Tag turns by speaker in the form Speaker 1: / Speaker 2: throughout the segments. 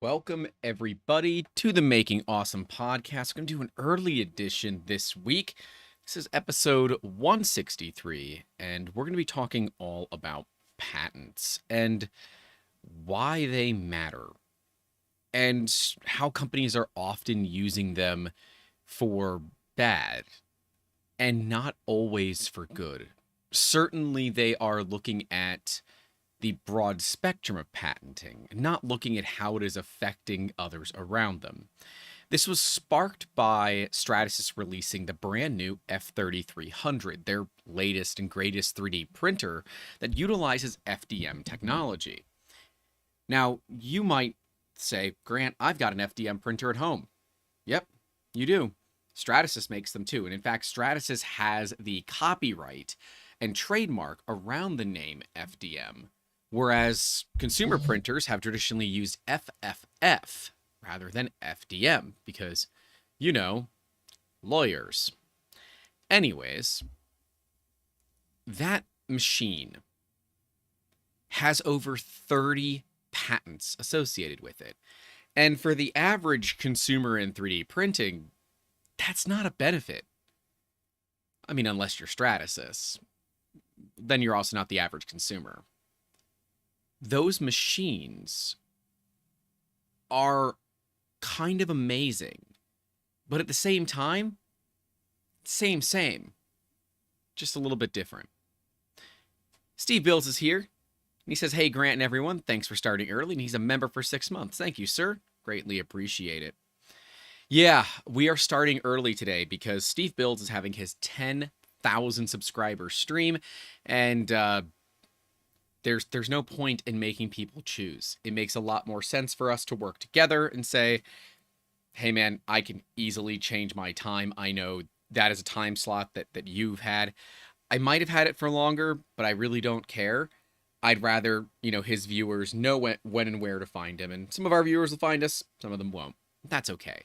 Speaker 1: Welcome, everybody, to the Making Awesome podcast. We're going to do an early edition this week. This is episode 163, and we're going to be talking all about patents and why they matter and how companies are often using them for bad and not always for good. Certainly, they are looking at the broad spectrum of patenting, not looking at how it is affecting others around them. This was sparked by Stratasys releasing the brand new F3300, their latest and greatest 3D printer that utilizes FDM technology. Now, you might say, Grant, I've got an FDM printer at home. Yep, you do. Stratasys makes them too. And in fact, Stratasys has the copyright and trademark around the name FDM. Whereas consumer printers have traditionally used FFF rather than FDM because, lawyers. Anyways, that machine has over 30 patents associated with it. And for the average consumer in 3D printing, that's not a benefit. I mean, unless you're Stratasys, then you're also not the average consumer. Those machines are kind of amazing, but at the same time, same, just a little bit different. Steve Bills is here, and he says, hey, Grant and everyone, thanks for starting early, and he's a member for 6 months. Thank you, sir. Greatly appreciate it. Yeah, we are starting early today because Steve Bills is having his 10,000 subscriber stream, and there's no point in making people choose. It makes a lot more sense for us to work together and say, hey man, I can easily change my time. I know that is a time slot that you've had. I might have had it for longer, but I really don't care. I'd rather, his viewers know when and where to find him. And some of our viewers will find us, some of them won't. That's okay.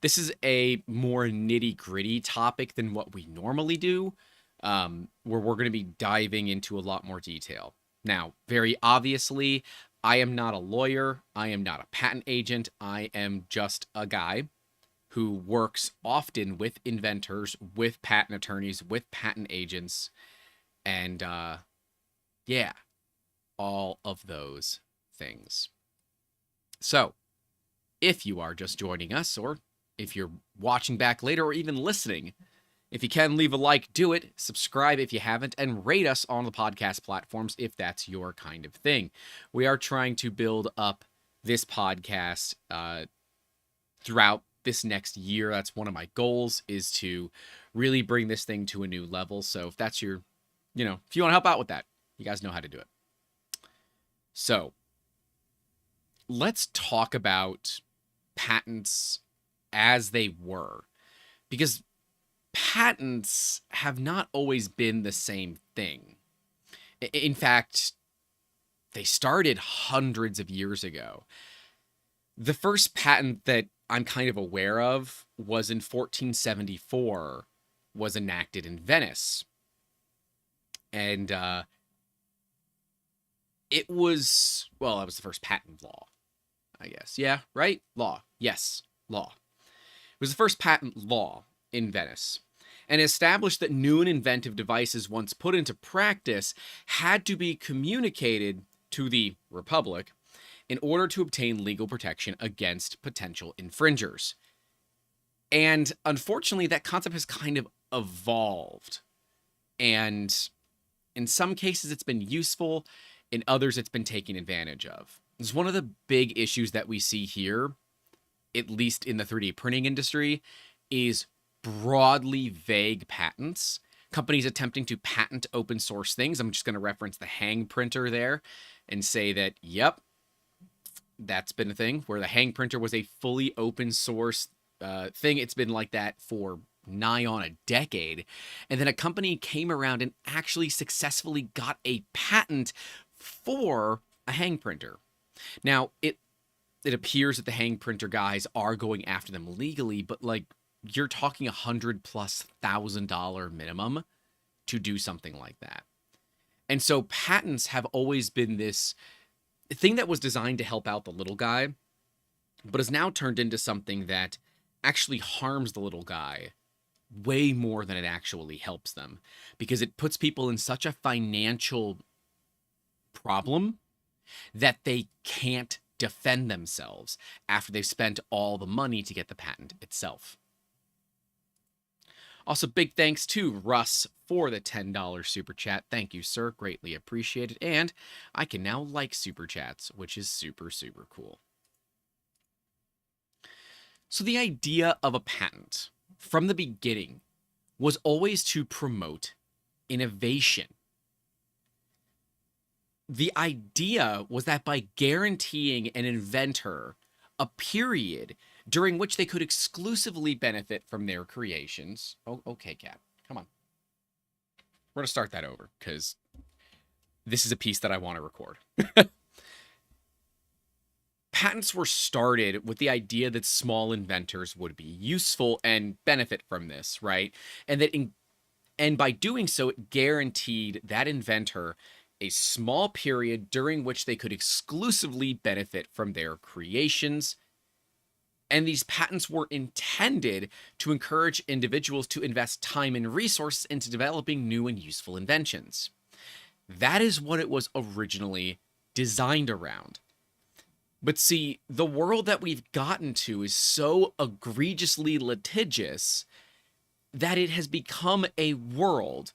Speaker 1: This is a more nitty-gritty topic than what we normally do, where we're going to be diving into a lot more detail. Now, very obviously, I am not a lawyer. I am not a patent agent. I am just a guy who works often with inventors, with patent attorneys, with patent agents, and all of those things. So, if you are just joining us, or if you're watching back later, or even listening, if you can, leave a like, do it, subscribe if you haven't, and rate us on the podcast platforms if that's your kind of thing. We are trying to build up this podcast throughout this next year. That's one of my goals, is to really bring this thing to a new level. So if that's your, if you want to help out with that, you guys know how to do it. So let's talk about patents as they were, because patents have not always been the same thing. In fact, they started hundreds of years ago. The first patent that I'm kind of aware of was in 1474, was enacted in Venice. And it was the first patent law, I guess. Yeah, right? Law. Yes, law. It was the first patent law in Venice, and established that new and inventive devices, once put into practice, had to be communicated to the Republic in order to obtain legal protection against potential infringers. And unfortunately, that concept has kind of evolved. And in some cases, it's been useful. In others, it's been taken advantage of. It's one of the big issues that we see here, at least in the 3D printing industry, is broadly vague patents. Companies attempting to patent open source things. I'm just going to reference the Hang printer there and say that, yep, that's been a thing where the Hang printer was a fully open source thing. It's been like that for nigh on a decade. And then a company came around and actually successfully got a patent for a Hang printer. Now, it appears that the Hang printer guys are going after them legally, but you're talking $100,000+ minimum to do something like that. And so patents have always been this thing that was designed to help out the little guy but has now turned into something that actually harms the little guy way more than it actually helps them, because it puts people in such a financial problem that they can't defend themselves after they've spent all the money to get the patent itself. Also, big thanks to Russ for the $10 super chat. Thank you, sir. Greatly appreciated. And I can now like super chats, which is super, super cool. So the idea of a patent from the beginning was always to promote innovation. The idea was that by guaranteeing an inventor a period during which they could exclusively benefit from their creations. Oh, okay, Cat, come on. We're going to start that over because this is a piece that I want to record. Patents were started with the idea that small inventors would be useful and benefit from this, right? And by doing so, it guaranteed that inventor a small period during which they could exclusively benefit from their creations. And these patents were intended to encourage individuals to invest time and resources into developing new and useful inventions. That is what it was originally designed around. But see, the world that we've gotten to is so egregiously litigious that it has become a world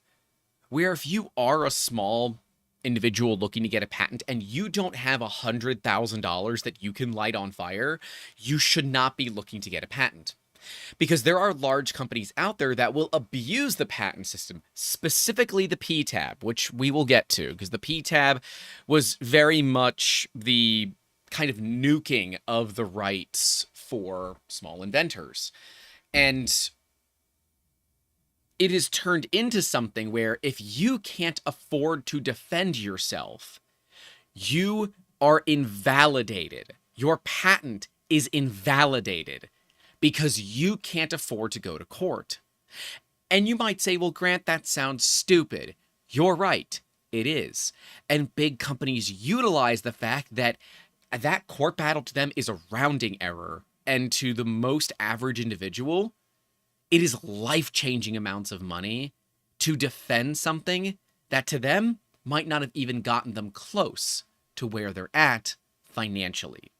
Speaker 1: where if you are a small individual looking to get a patent and you don't have $100,000 that you can light on fire, you should not be looking to get a patent. Because there are large companies out there that will abuse the patent system, specifically the PTAB, which we will get to, because the PTAB was very much the kind of nuking of the rights for small inventors. And it is turned into something where if you can't afford to defend yourself, you are invalidated. Your patent is invalidated because you can't afford to go to court. And you might say, well, Grant, that sounds stupid. You're right. It is. And big companies utilize the fact that that court battle to them is a rounding error. And to the most average individual, it is life-changing amounts of money to defend something that to them might not have even gotten them close to where they're at financially.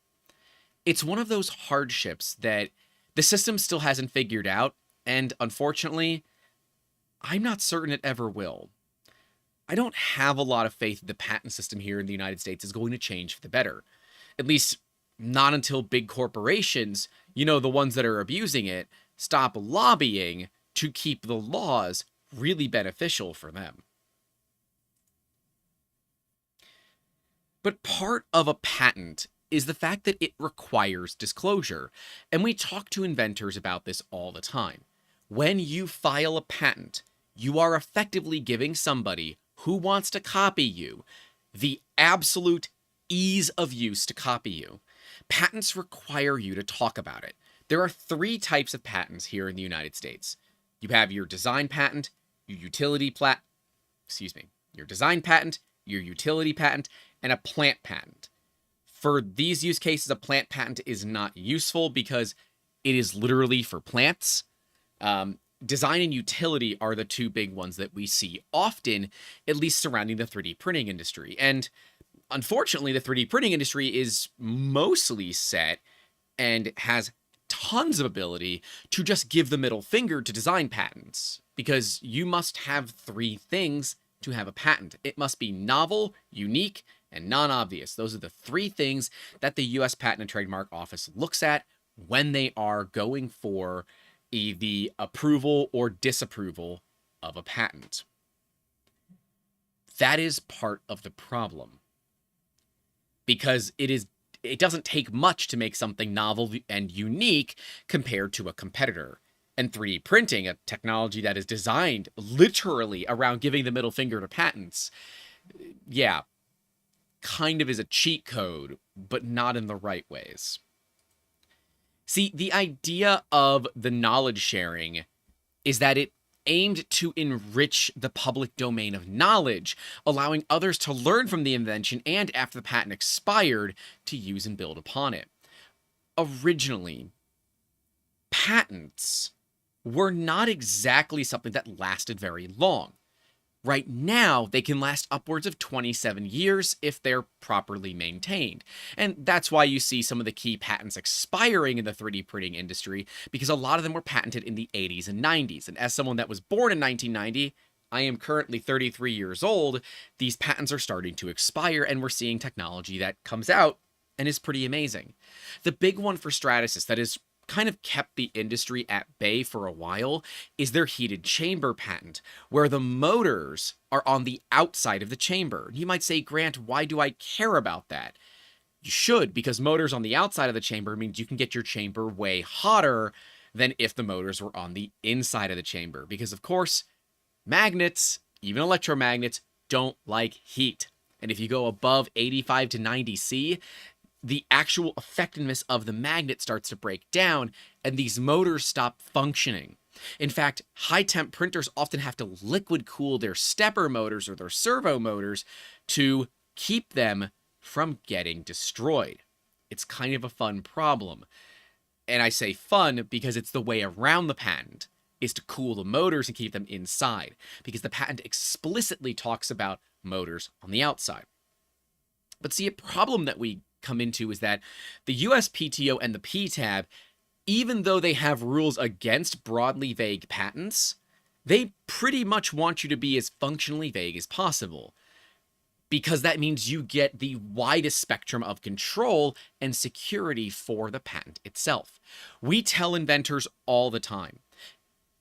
Speaker 1: It's one of those hardships that the system still hasn't figured out, and unfortunately, I'm not certain it ever will. I don't have a lot of faith that the patent system here in the United States is going to change for the better. At least not until big corporations, the ones that are abusing it, stop lobbying to keep the laws really beneficial for them. But part of a patent is the fact that it requires disclosure. And we talk to inventors about this all the time. When you file a patent, you are effectively giving somebody who wants to copy you the absolute ease of use to copy you. Patents require you to talk about it. There are 3 types of patents here in the United States. You have your design patent, your your design patent, your utility patent, and a plant patent. For these use cases, a plant patent is not useful because it is literally for plants. Design and utility are the 2 big ones that we see often, at least surrounding the 3D printing industry. And unfortunately, the 3D printing industry is mostly set and has tons of ability to just give the middle finger to design patents, because you must have 3 things to have a patent. It must be novel, unique, and non-obvious. Those are the 3 things that the U.S. Patent and Trademark Office looks at when they are going for the approval or disapproval of a patent. That is part of the problem, because it doesn't take much to make something novel and unique compared to a competitor. And 3D printing, a technology that is designed literally around giving the middle finger to patents, kind of is a cheat code, but not in the right ways. See, the idea of the knowledge sharing is that it aimed to enrich the public domain of knowledge, allowing others to learn from the invention and, after the patent expired, to use and build upon it. originally, patents were not exactly something that lasted very long. Right now, they can last upwards of 27 years if they're properly maintained. And that's why you see some of the key patents expiring in the 3D printing industry, because a lot of them were patented in the 80s and 90s. And as someone that was born in 1990, I am currently 33 years old, these patents are starting to expire, and we're seeing technology that comes out and is pretty amazing. The big one for stratasys that is kind of kept the industry at bay for a while is their heated chamber patent, where the motors are on the outside of the chamber. You might say, Grant, why do I care about that? You should, because motors on the outside of the chamber means you can get your chamber way hotter than if the motors were on the inside of the chamber. Because, of course, magnets, even electromagnets, don't like heat. And if you go above 85 to 90 C, the actual effectiveness of the magnet starts to break down, and these motors stop functioning. In fact, high-temp printers often have to liquid cool their stepper motors or their servo motors to keep them from getting destroyed. It's kind of a fun problem. And I say fun because it's the way around the patent, is to cool the motors and keep them inside, because the patent explicitly talks about motors on the outside. But see, a problem that we come into is that the USPTO and the PTAB, even though they have rules against broadly vague patents, they pretty much want you to be as functionally vague as possible, because that means you get the widest spectrum of control and security for the patent itself. We tell inventors all the time,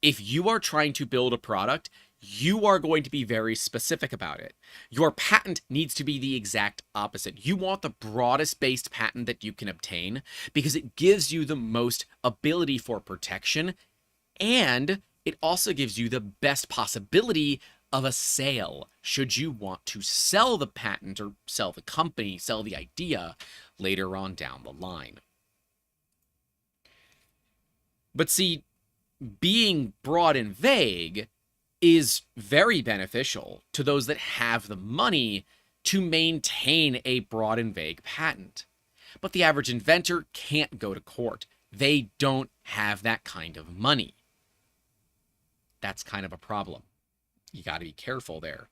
Speaker 1: if you are trying to build a product, you are going to be very specific about it. Your patent needs to be the exact opposite. You want the broadest based patent that you can obtain because it gives you the most ability for protection, and it also gives you the best possibility of a sale should you want to sell the patent or sell the company, sell the idea later on down the line. But see, being broad and vague is very beneficial to those that have the money to maintain a broad and vague patent. But the average inventor can't go to court. They don't have that kind of money. That's kind of a problem. You got to be careful there.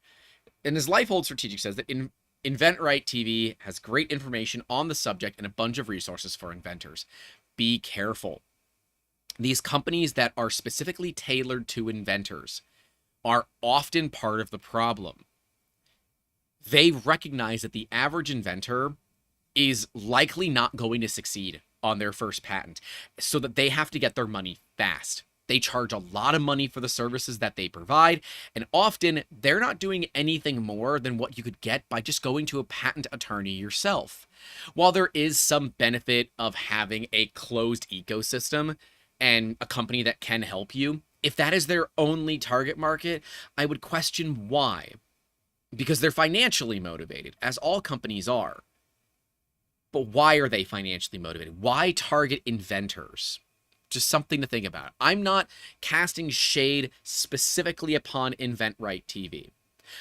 Speaker 1: And as Lifehold Strategic says, that InventRight TV has great information on the subject and a bunch of resources for inventors. Be careful. These companies that are specifically tailored to inventors are often part of the problem. They recognize that the average inventor is likely not going to succeed on their first patent, so that they have to get their money fast. They charge a lot of money for the services that they provide, and often they're not doing anything more than what you could get by just going to a patent attorney yourself. While there is some benefit of having a closed ecosystem and a company that can help you, if that is their only target market, I would question why. Because they're financially motivated, as all companies are. But why are they financially motivated? Why target inventors? Just something to think about. I'm not casting shade specifically upon InventRight TV.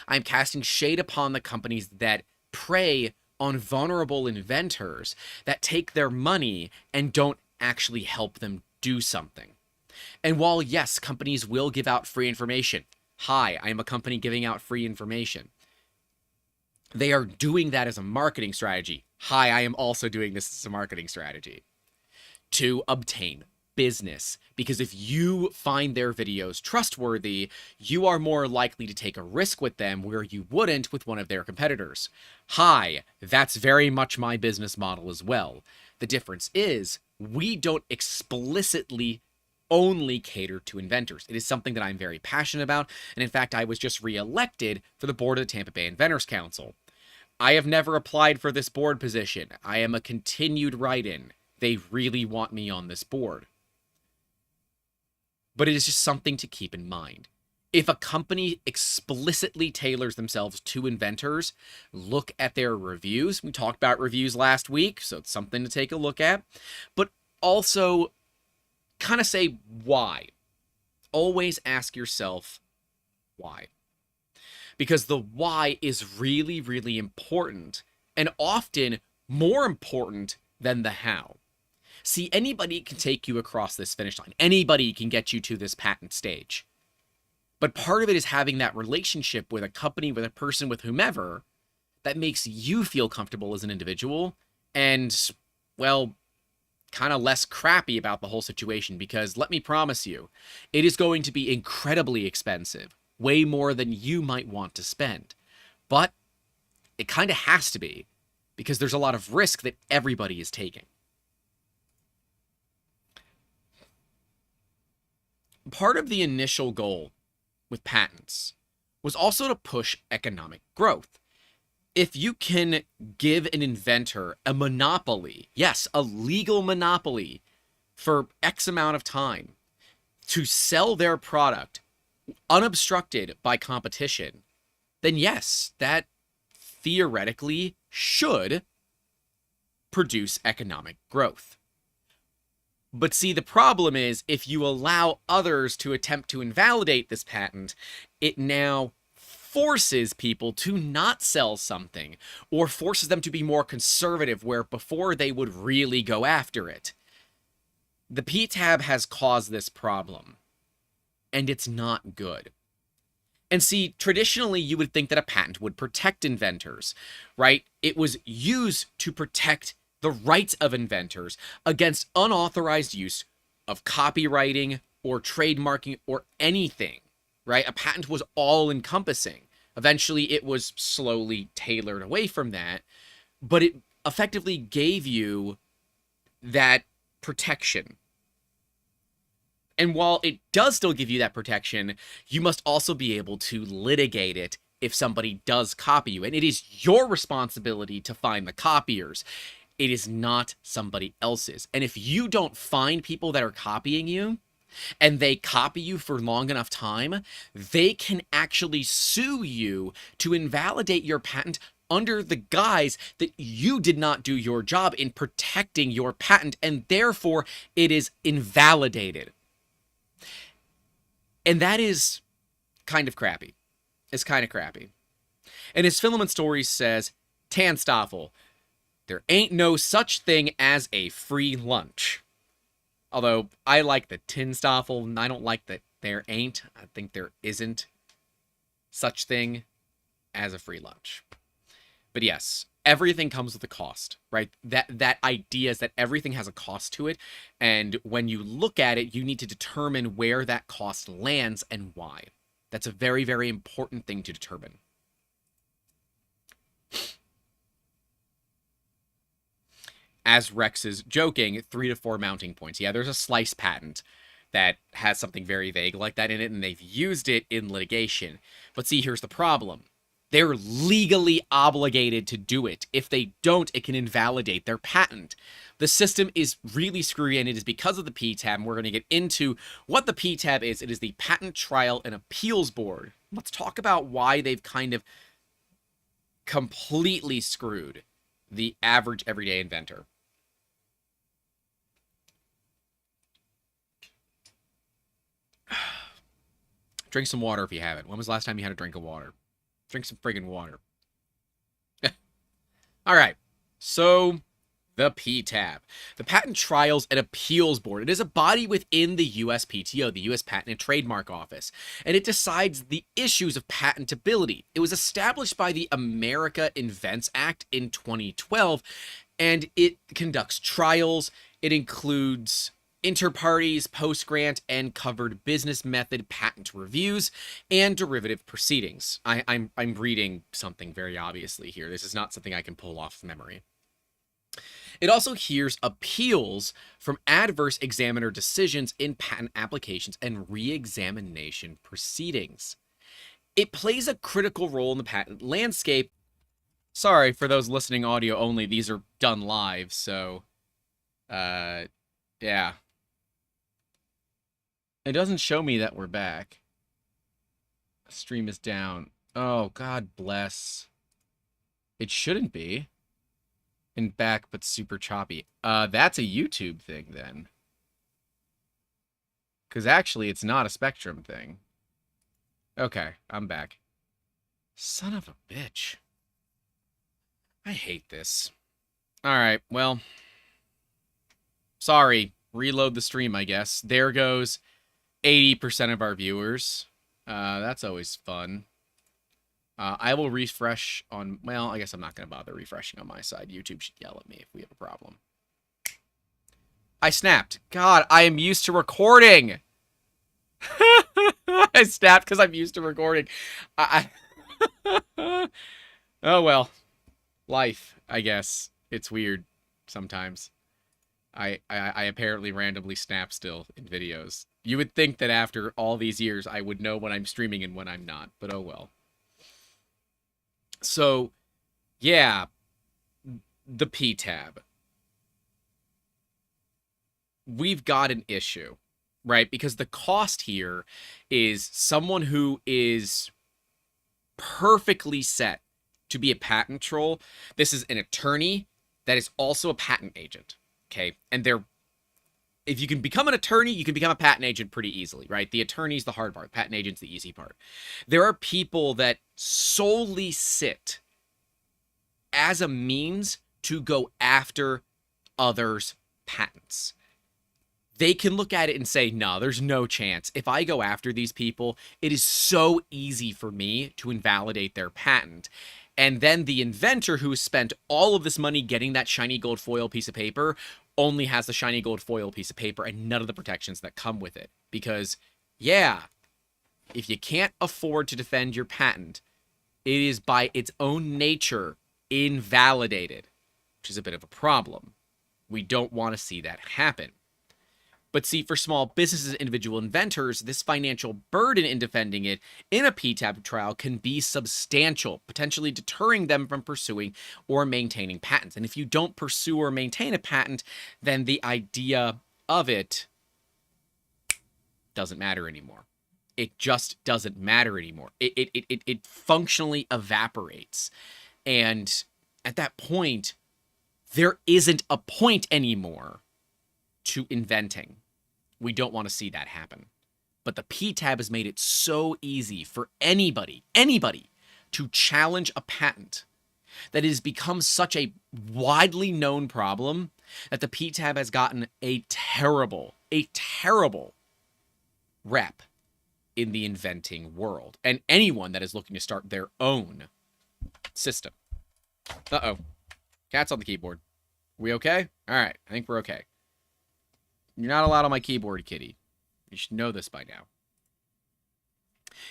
Speaker 1: I'm casting shade upon the companies that prey on vulnerable inventors that take their money and don't actually help them do something. And while, yes, companies will give out free information. Hi, I am a company giving out free information. They are doing that as a marketing strategy. Hi, I am also doing this as a marketing strategy. To obtain business. Because if you find their videos trustworthy, you are more likely to take a risk with them where you wouldn't with one of their competitors. Hi, that's very much my business model as well. The difference is, we don't explicitly only cater to inventors. It is something that I'm very passionate about, and in fact, I was just re-elected for the board of the Tampa Bay Inventors Council. I have never applied for this board position. I am a continued write-in. They really want me on this board. But it is just something to keep in mind. If a company explicitly tailors themselves to inventors, look at their reviews. We talked about reviews last week, so it's something to take a look at. But also, kind of say why. Always ask yourself why. Because the why is really, really important, and often more important than the how. See, anybody can take you across this finish line. Anybody can get you to this patent stage. But part of it is having that relationship with a company, with a person, with whomever, that makes you feel comfortable as an individual and, well, kind of less crappy about the whole situation. Because let me promise you, it is going to be incredibly expensive, way more than you might want to spend. But it kind of has to be, because there's a lot of risk that everybody is taking. Part of the initial goal with patents was also to push economic growth. If you can give an inventor a monopoly, yes, a legal monopoly for X amount of time to sell their product unobstructed by competition, then yes, that theoretically should produce economic growth. But see, the problem is, if you allow others to attempt to invalidate this patent, it now forces people to not sell something, or forces them to be more conservative, where before they would really go after it. The PTAB has caused this problem, and it's not good. And see, traditionally, you would think that a patent would protect inventors, right? It was used to protect the rights of inventors against unauthorized use of copywriting or trademarking or anything, right? A patent was all-encompassing. Eventually, it was slowly tailored away from that, but it effectively gave you that protection. And while it does still give you that protection, you must also be able to litigate it if somebody does copy you. And it is your responsibility to find the copiers. It is not somebody else's. And if you don't find people that are copying you, and they copy you for long enough time, they can actually sue you to invalidate your patent under the guise that you did not do your job in protecting your patent, and therefore it is invalidated. And that is kind of crappy. It's kind of crappy. And as Filament Stories says, Tan Stoffel, there ain't no such thing as a free lunch. Although, I like the Tin Stoffel, and I don't like that there ain't. I think there isn't such thing as a free lunch. But yes, everything comes with a cost, right? That idea is that everything has a cost to it, and when you look at it, you need to determine where that cost lands and why. That's a very, very important thing to determine. As Rex is joking, 3 to 4 mounting points. Yeah, there's a slice patent that has something very vague like that in it, and they've used it in litigation. But see, here's the problem. They're legally obligated to do it. If they don't, it can invalidate their patent. The system is really screwy, and it is because of the PTAB, and we're going to get into what the PTAB is. It is the Patent Trial and Appeals Board. Let's talk about why they've kind of completely screwed the average everyday inventor. Drink some water if you haven't. When was the last time you had a drink of water? Drink some friggin' water. All right. So, the PTAB, the Patent Trials and Appeals Board. It is a body within the USPTO, the U.S. Patent and Trademark Office, and it decides the issues of patentability. It was established by the America Invents Act in 2012, and it conducts trials. It includes inter-parties, post-grant, and covered business method patent reviews, and derivative proceedings. I'm reading something very obviously here. This is not something I can pull off memory. It also hears appeals from adverse examiner decisions in patent applications and re-examination proceedings. It plays a critical role in the patent landscape. Sorry, for those listening audio only, these are done live, so, yeah. It doesn't show me that we're back. Stream is down. Oh, God bless. It shouldn't be. And back, but super choppy. That's a YouTube thing, then. Because actually, it's not a Spectrum thing. Okay, I'm back. Son of a bitch. I hate this. Alright, well. Sorry, reload the stream, I guess. There goes 80% of our viewers. That's always fun. I will refresh on... Well, I guess I'm not going to bother refreshing on my side. YouTube should yell at me if we have a problem. I snapped. God, I am used to recording. I snapped because I'm used to recording. Oh, well. Life, I guess. It's weird sometimes. I apparently randomly snap still in videos. You would think that after all these years, I would know when I'm streaming and when I'm not, but oh well. So, yeah, the PTAB. We've got an issue, right? Because the cost here is someone who is perfectly set to be a patent troll. This is an attorney that is also a patent agent, okay? And if you can become an attorney, you can become a patent agent pretty easily, right? The attorney's the hard part. The patent agent's the easy part. There are people that solely sit as a means to go after others' patents. They can look at it and say, no, there's no chance. If I go after these people, it is so easy for me to invalidate their patent. And then the inventor who spent all of this money getting that shiny gold foil piece of paper only has the shiny gold foil piece of paper and none of the protections that come with it. Because, yeah, if you can't afford to defend your patent, it is by its own nature invalidated, which is a bit of a problem. We don't want to see that happen. But see, for small businesses and individual inventors, this financial burden in defending it in a PTAB trial can be substantial, potentially deterring them from pursuing or maintaining patents. And if you don't pursue or maintain a patent, then the idea of it doesn't matter anymore. It just doesn't matter anymore. It functionally evaporates. And at that point, there isn't a point anymore to inventing. We don't want to see that happen. But the PTAB has made it so easy for anybody to challenge a patent that it has become such a widely known problem that the PTAB has gotten a terrible rep in the inventing world. And anyone that is looking to start their own system. Uh-oh. Cat's on the keyboard. We okay? All right. I think we're okay. You're not allowed on my keyboard, kitty. You should know this by now.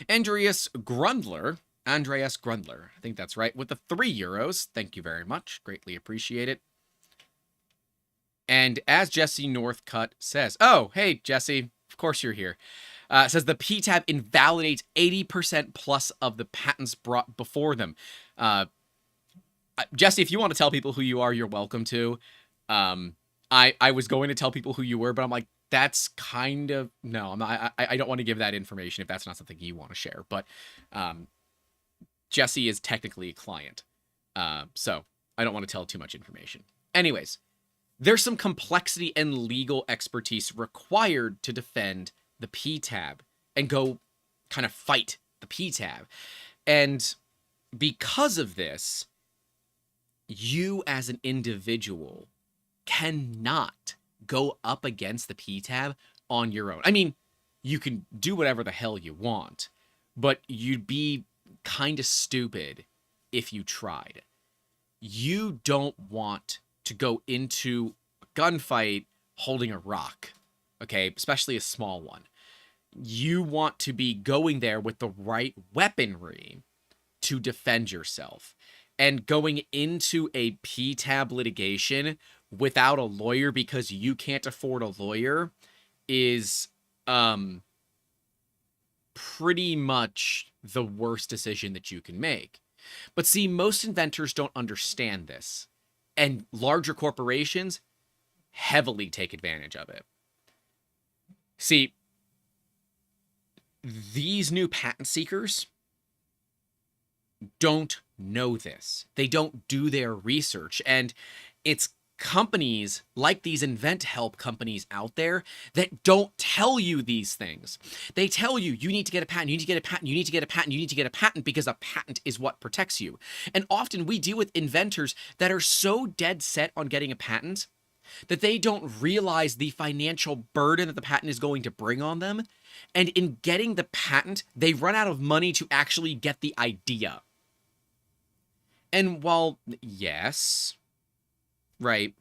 Speaker 1: Andreas Grundler, I think that's right, with the €3. Thank you very much. Greatly appreciate it. And as Jesse Northcutt says, oh, hey, Jesse, of course you're here. Says the PTAB invalidates 80% plus of the patents brought before them. Jesse, if you want to tell people who you are, you're welcome to. I was going to tell people who you were, but I'm like, that's kind of... No, I don't want to give that information if that's not something you want to share. But Jesse is technically a client. So I don't want to tell too much information. Anyways, there's some complexity and legal expertise required to defend the PTAB and go kind of fight the PTAB. And because of this, you as an individual cannot go up against the PTAB on your own. I mean, you can do whatever the hell you want, but you'd be kind of stupid if you tried. You don't want to go into a gunfight holding a rock, okay? Especially a small one. You want to be going there with the right weaponry to defend yourself. And going into a PTAB litigation without a lawyer because you can't afford a lawyer is pretty much the worst decision that you can make. But see, most inventors don't understand this, and larger corporations heavily take advantage of it. See, these new patent seekers don't know this. They don't do their research, and it's companies like these invent help companies out there that don't tell you these things. They tell you, you need to get a patent, you need to get a patent, you need to get a patent, you need to get a patent because a patent is what protects you. And often we deal with inventors that are so dead set on getting a patent that they don't realize the financial burden that the patent is going to bring on them. And in getting the patent, they run out of money to actually get the idea. And while, yes, right,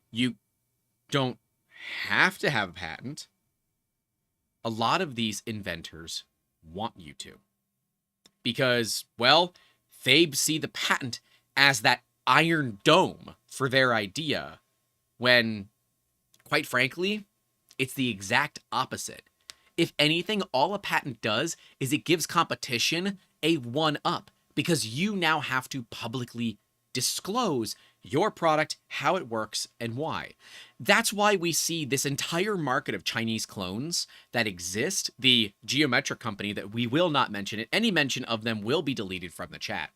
Speaker 1: you don't have to have a patent, a lot of these inventors want you to. Because, well, they see the patent as that iron dome for their idea, when, quite frankly, it's the exact opposite. If anything, all a patent does is it gives competition a one-up, because you now have to publicly disclose your product, how it works, and why. That's why we see this entire market of Chinese clones that exist, the geometric company that we will not mention it, any mention of them will be deleted from the chat,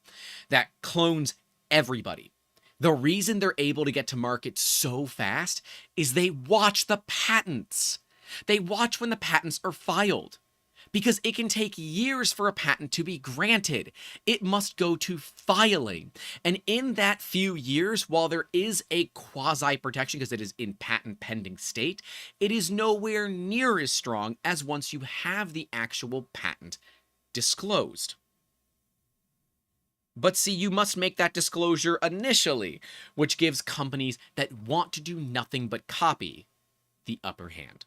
Speaker 1: that clones everybody. The reason they're able to get to market so fast is they watch the patents. They watch when the patents are filed. Because it can take years for a patent to be granted. It must go to filing. And in that few years, while there is a quasi-protection because it is in patent pending state, it is nowhere near as strong as once you have the actual patent disclosed. But see, you must make that disclosure initially, which gives companies that want to do nothing but copy the upper hand.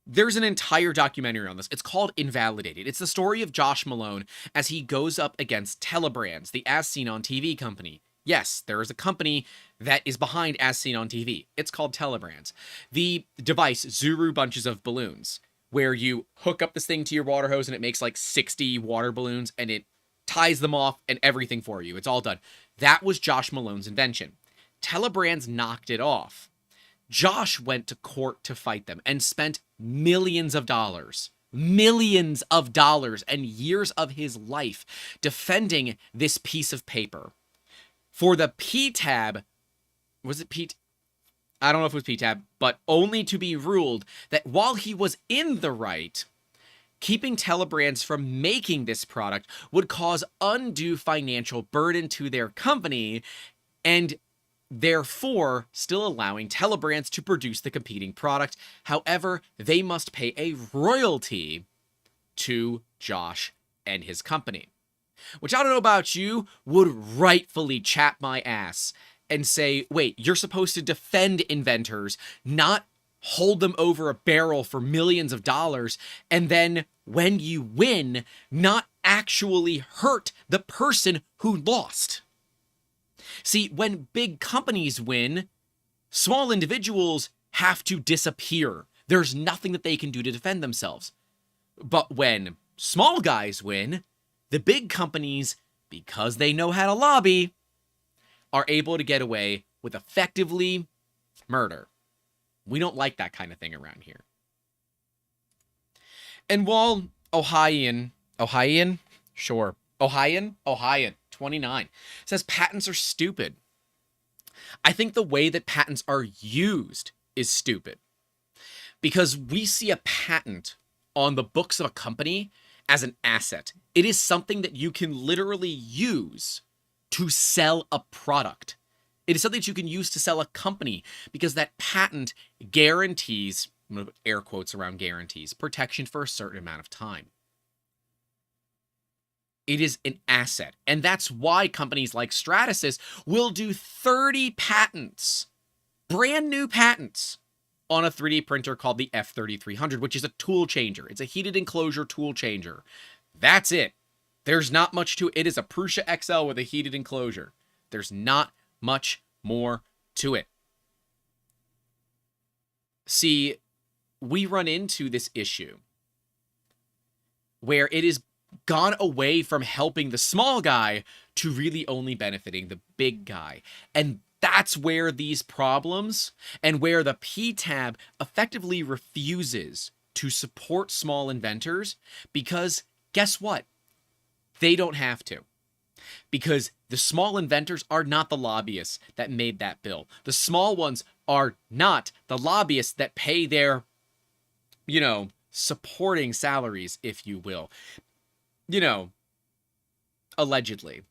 Speaker 1: There's an entire documentary on this. It's called Invalidated. It's the story of Josh Malone as he goes up against Telebrands, the As Seen on TV company. Yes, there is a company that is behind As Seen on TV. It's called Telebrands. The device, Zuru bunches of balloons, where you hook up this thing to your water hose and it makes like 60 water balloons and it ties them off and everything for you. It's all done. That was Josh Malone's invention. Telebrands knocked it off. Josh went to court to fight them and spent millions of dollars and years of his life defending this piece of paper. For the PTAB, was it Pete? I don't know if it was PTAB, but only to be ruled that while he was in the right, keeping Telebrands from making this product would cause undue financial burden to their company, and therefore still allowing Telebrands to produce the competing product. However, they must pay a royalty to Josh and his company. Which, I don't know about you, would rightfully chap my ass and say, wait, you're supposed to defend inventors, not hold them over a barrel for millions of dollars, and then when you win, not actually hurt the person who lost. See, when big companies win, small individuals have to disappear. There's nothing that they can do to defend themselves. But when small guys win, the big companies, because they know how to lobby, are able to get away with effectively murder. We don't like that kind of thing around here. And while Ohioan, sure, Ohioan, 29, says patents are stupid, I think the way that patents are used is stupid. Because we see a patent on the books of a company as an asset. It is something that you can literally use to sell a product. It is something that you can use to sell a company, because that patent guarantees, I'm going to put air quotes around guarantees, protection for a certain amount of time. It is an asset. And that's why companies like Stratasys will do 30 patents, brand new patents, on a 3D printer called the F3300, which is a tool changer. It's a heated enclosure tool changer. That's it. There's not much to it. It is a Prusa XL with a heated enclosure. There's not much more to it. See, we run into this issue where it is gone away from helping the small guy to really only benefiting the big guy. And that's where these problems, and where the PTAB effectively refuses to support small inventors, because guess what? They don't have to. Because the small inventors are not the lobbyists that made that bill. The small ones are not the lobbyists that pay their, supporting salaries, if you will. Allegedly.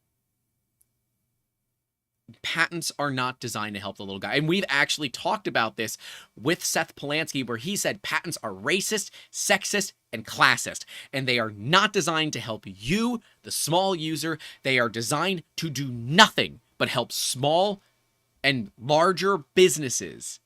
Speaker 1: patents are not designed to help the little guy. And we've actually talked about this with Seth Polanski, where he said patents are racist, sexist, and classist. And they are not designed to help you, the small user. They are designed to do nothing but help small and larger businesses.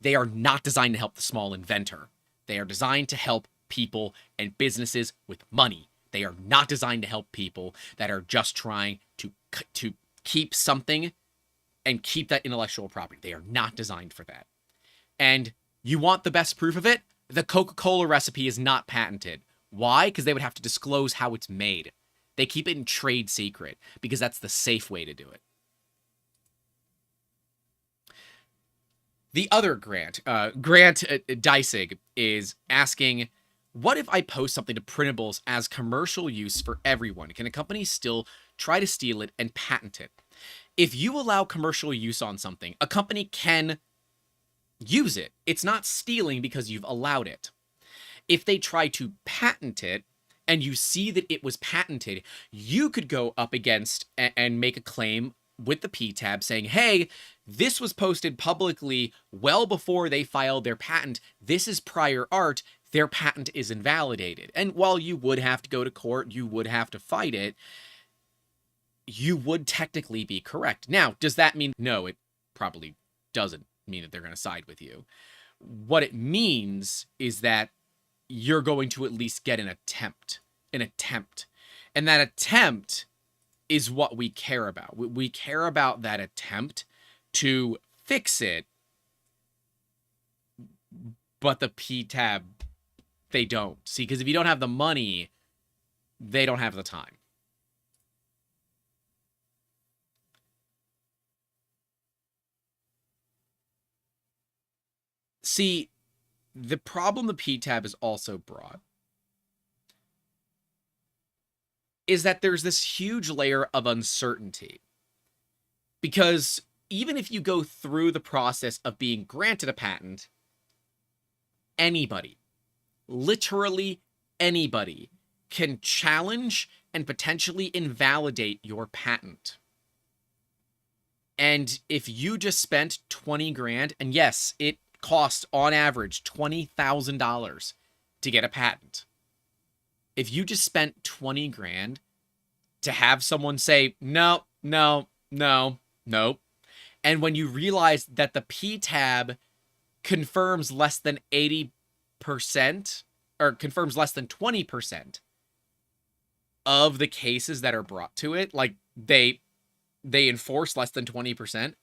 Speaker 1: They are not designed to help the small inventor. They are designed to help people and businesses with money. They are not designed to help people that are just trying to keep something and keep that intellectual property. They are not designed for that. And you want the best proof of it? The Coca-Cola recipe is not patented. Why? Because they would have to disclose how it's made. They keep it in trade secret because that's the safe way to do it. The other Grant Dysig, is asking, what if I post something to printables as commercial use for everyone? Can a company still try to steal it and patent it? If you allow commercial use on something, a company can use it. It's not stealing because you've allowed it. If they try to patent it and you see that it was patented, you could go up against and make a claim with the PTAB saying, hey, this was posted publicly well before they filed their patent. This is prior art. Their patent is invalidated. And while you would have to go to court, you would have to fight it, you would technically be correct. Now, does that mean? No, it probably doesn't mean that they're going to side with you. What it means is that you're going to at least get an attempt. And that attempt is what we care about. We care about that attempt to fix it, but the PTAB, they don't. See, because if you don't have the money, they don't have the time. See, the problem the PTAB is also brought is that there's this huge layer of uncertainty. Because even if you go through the process of being granted a patent, anybody, literally anybody, can challenge and potentially invalidate your patent. And if you just spent 20 grand, and yes, it costs on average $20,000 to get a patent. If you just spent 20 grand to have someone say, no, no, no, nope. And when you realize that the PTAB confirms less than 80%, or confirms less than 20% of the cases that are brought to it, like they enforce less than 20%,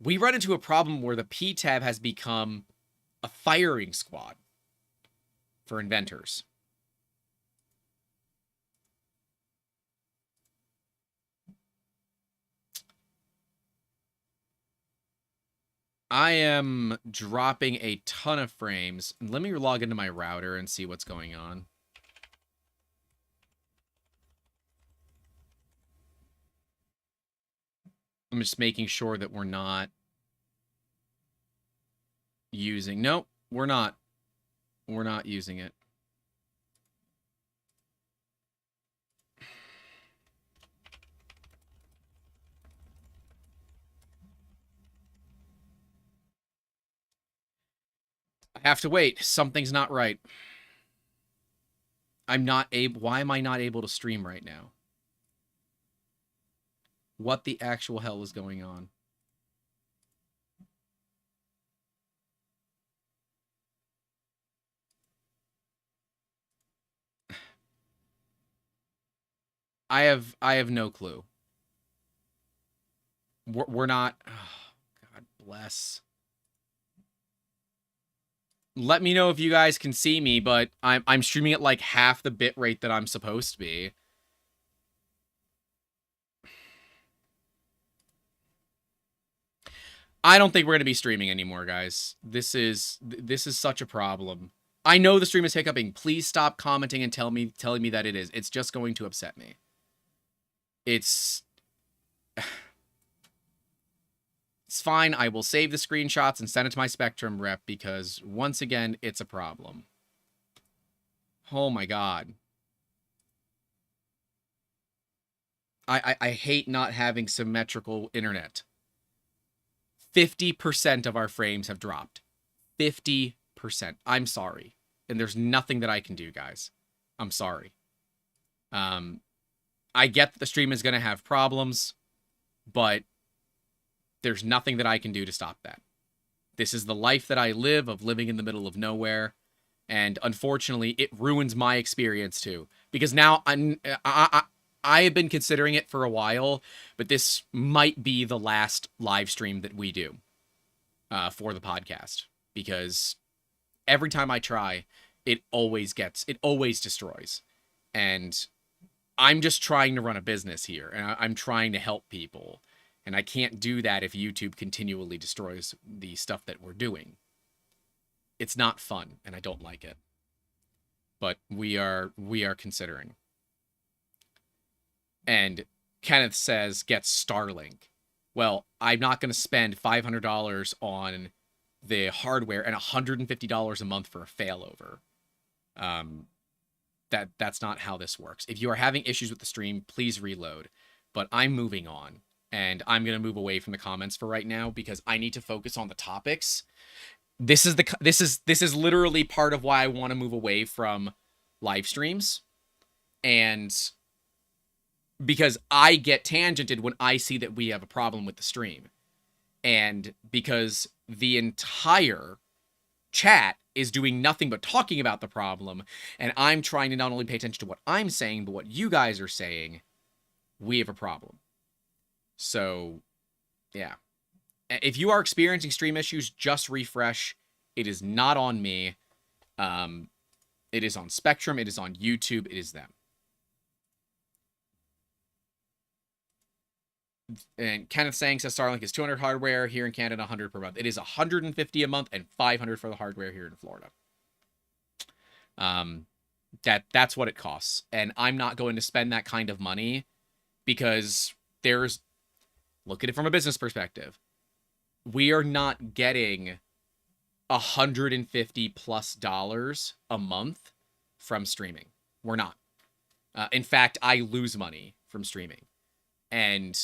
Speaker 1: we run into a problem where the PTAB has become a firing squad for inventors. I am dropping a ton of frames. Let me log into my router and see what's going on. I'm just making sure that we're not using... Nope, we're not. We're not using it. I have to wait. Something's not right. I'm not able... Why am I not able to stream right now? What the actual hell is going on? I have no clue. We're not... Oh, God bless. Let me know if you guys can see me, but I'm streaming at like half the bit rate that I'm supposed to be. I don't think we're going to be streaming anymore, guys. This is such a problem. I know the stream is hiccuping. Please stop commenting and telling me that it is. It's just going to upset me. It's fine. I will save the screenshots and send it to my Spectrum rep because once again, it's a problem. Oh my God. I hate not having symmetrical internet. 50% of our frames have dropped. 50%. I'm sorry. And there's nothing that I can do, guys. I'm sorry. I get that the stream is going to have problems, but there's nothing that I can do to stop that. This is the life that I live, of living in the middle of nowhere. And unfortunately, it ruins my experience too. Because now I have been considering it for a while, but this might be the last live stream that we do for the podcast. Because every time I try, it always destroys. And I'm just trying to run a business here, and I'm trying to help people. And I can't do that if YouTube continually destroys the stuff that we're doing. It's not fun, and I don't like it. But we are considering. And Kenneth says, get Starlink. Well, I'm not going to spend $500 on the hardware and $150 a month for a failover. That's not how this works. If you are having issues with the stream, please reload. But I'm moving on. And I'm going to move away from the comments for right now because I need to focus on the topics. This is literally part of why I want to move away from live streams. And because I get tangented when I see that we have a problem with the stream. And because the entire chat is doing nothing but talking about the problem, and I'm trying to not only pay attention to what I'm saying, but what you guys are saying, we have a problem. So, yeah. If you are experiencing stream issues, just refresh. It is not on me. It is on Spectrum. It is on YouTube. It is them. And Kenneth saying says Starlink is $200 hardware here in Canada, $100 per month. It is $150 a month and $500 for the hardware here in Florida. That's what it costs, and I'm not going to spend that kind of money because look at it from a business perspective. We are not getting $150+ a month from streaming. We're not. In fact, I lose money from streaming, and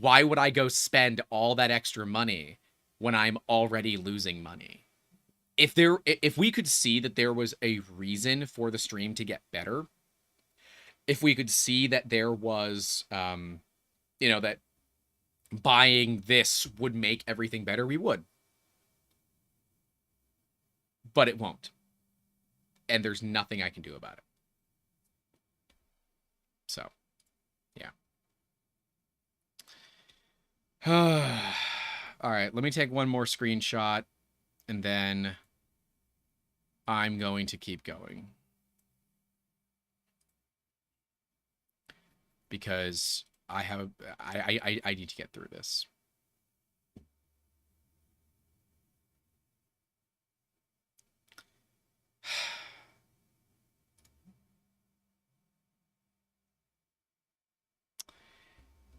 Speaker 1: why would I go spend all that extra money when I'm already losing money? If we could see that there was a reason for the stream to get better, if we could see that there was, that buying this would make everything better, we would. But it won't. And there's nothing I can do about it. So, yeah. All right, let me take one more screenshot, and then I'm going to keep going. Because I need to get through this.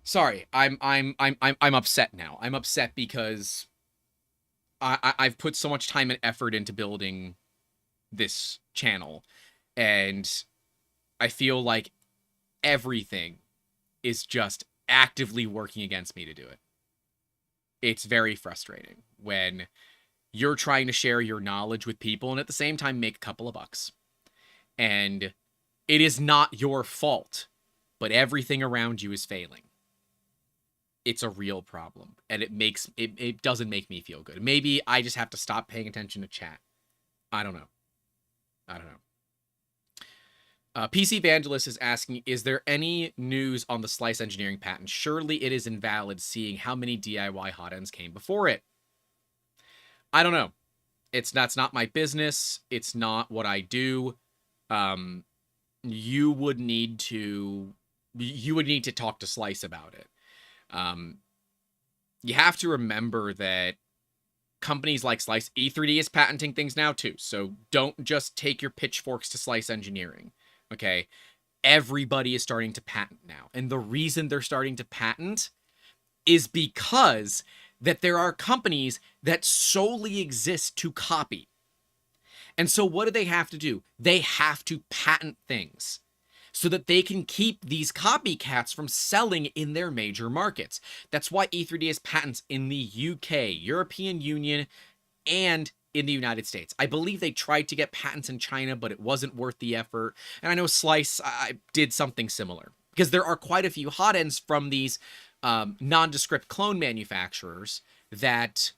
Speaker 1: Sorry, I'm upset now. I'm upset because I've put so much time and effort into building this channel, and I feel like everything is just actively working against me to do it. It's very frustrating when you're trying to share your knowledge with people and at the same time make a couple of bucks. And it is not your fault, but everything around you is failing. It's a real problem, and it doesn't make me feel good. Maybe I just have to stop paying attention to chat. I don't know. PC Evangelist is asking, is there any news on the slice engineering patent? Surely it is invalid seeing how many DIY hot ends came before it. I don't know. That's not my business. It's not what I do. You would need to talk to Slice about it. You have to remember that companies like Slice, E3D is patenting things now too. So don't just take your pitchforks to Slice Engineering. Okay. Everybody is starting to patent now. And the reason they're starting to patent is because that there are companies that solely exist to copy. And so what do they have to do? They have to patent things. so that they can keep these copycats from selling in their major markets. That's why E3D has patents in the UK, European Union, and in the United States. I believe they tried to get patents in China, but it wasn't worth the effort. And I know Slice did something similar, because there are quite a few hot ends from these nondescript clone manufacturers that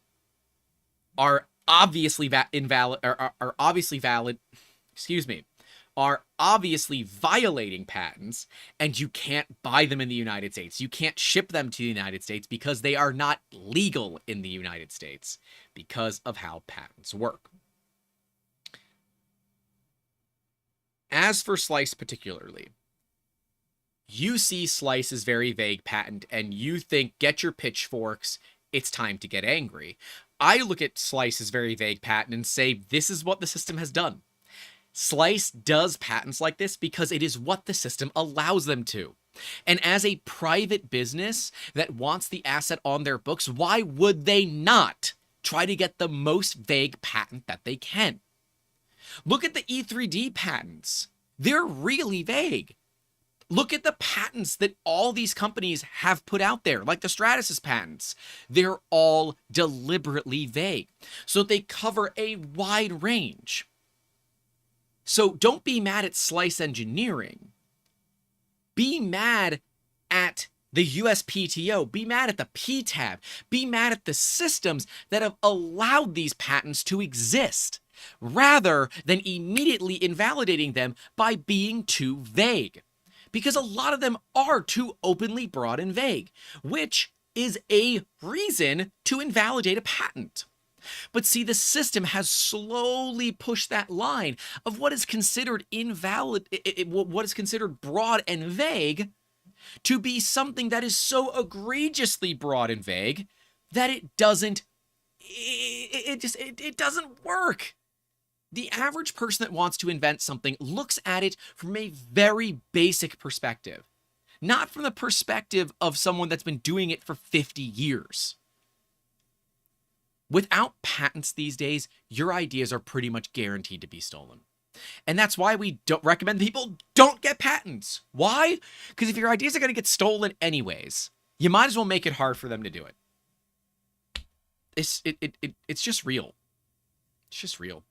Speaker 1: are obviously are obviously valid, excuse me, are obviously violating patents, and you can't buy them in the United States. You can't ship them to the United States because they are not legal in the United States because of how patents work. As for Slice particularly, you see Slice's very vague patent and you think, get your pitchforks, it's time to get angry. I look at Slice's very vague patent and say, this is what the system has done. Slice does patents like this because it is what the system allows them to. And as a private business that wants the asset on their books, why would they not try to get the most vague patent that they can? Look at the E3D patents. They're really vague. Look at the patents that all these companies have put out there, like the stratasys patents. They're all deliberately vague, so they cover a wide range. So don't be mad at Slice Engineering. Be mad at the USPTO. Be mad at the PTAB. Be mad at the systems that have allowed these patents to exist, rather than immediately invalidating them by being too vague. Because a lot of them are too openly broad and vague, which is a reason to invalidate a patent. But see, the system has slowly pushed that line of what is considered what is considered broad and vague, to be something that is so egregiously broad and vague that it doesn't work. The average person that wants to invent something looks at it from a very basic perspective, not from the perspective of someone that's been doing it for 50 years. Without patents these days, your ideas are pretty much guaranteed to be stolen. And that's why we don't recommend people don't get patents. Why? Because if your ideas are going to get stolen anyways, you might as well make it hard for them to do it. It's just real. It's just real.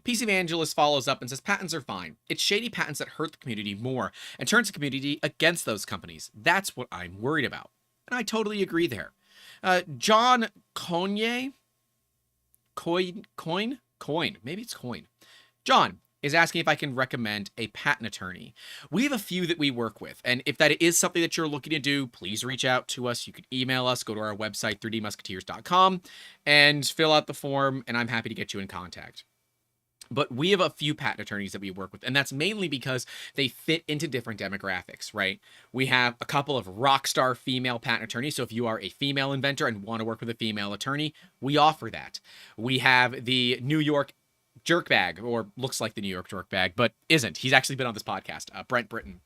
Speaker 1: PC Evangelist follows up and says, patents are fine. It's shady patents that hurt the community more and turns the community against those companies. That's what I'm worried about. And I totally agree there. John Coyne, maybe it's Coyne. John is asking if I can recommend a patent attorney. We have a few that we work with, and if that is something that you're looking to do, please reach out to us. You can email us, go to our website, 3dmusketeers.com, and fill out the form, and I'm happy to get you in contact. But we have a few patent attorneys that we work with, and that's mainly because they fit into different demographics, right? We have a couple of rock star female patent attorneys, so if you are a female inventor and want to work with a female attorney, we offer that. We have the New York jerkbag, or looks like the New York jerkbag, but isn't. He's actually been on this podcast, Brent Britton.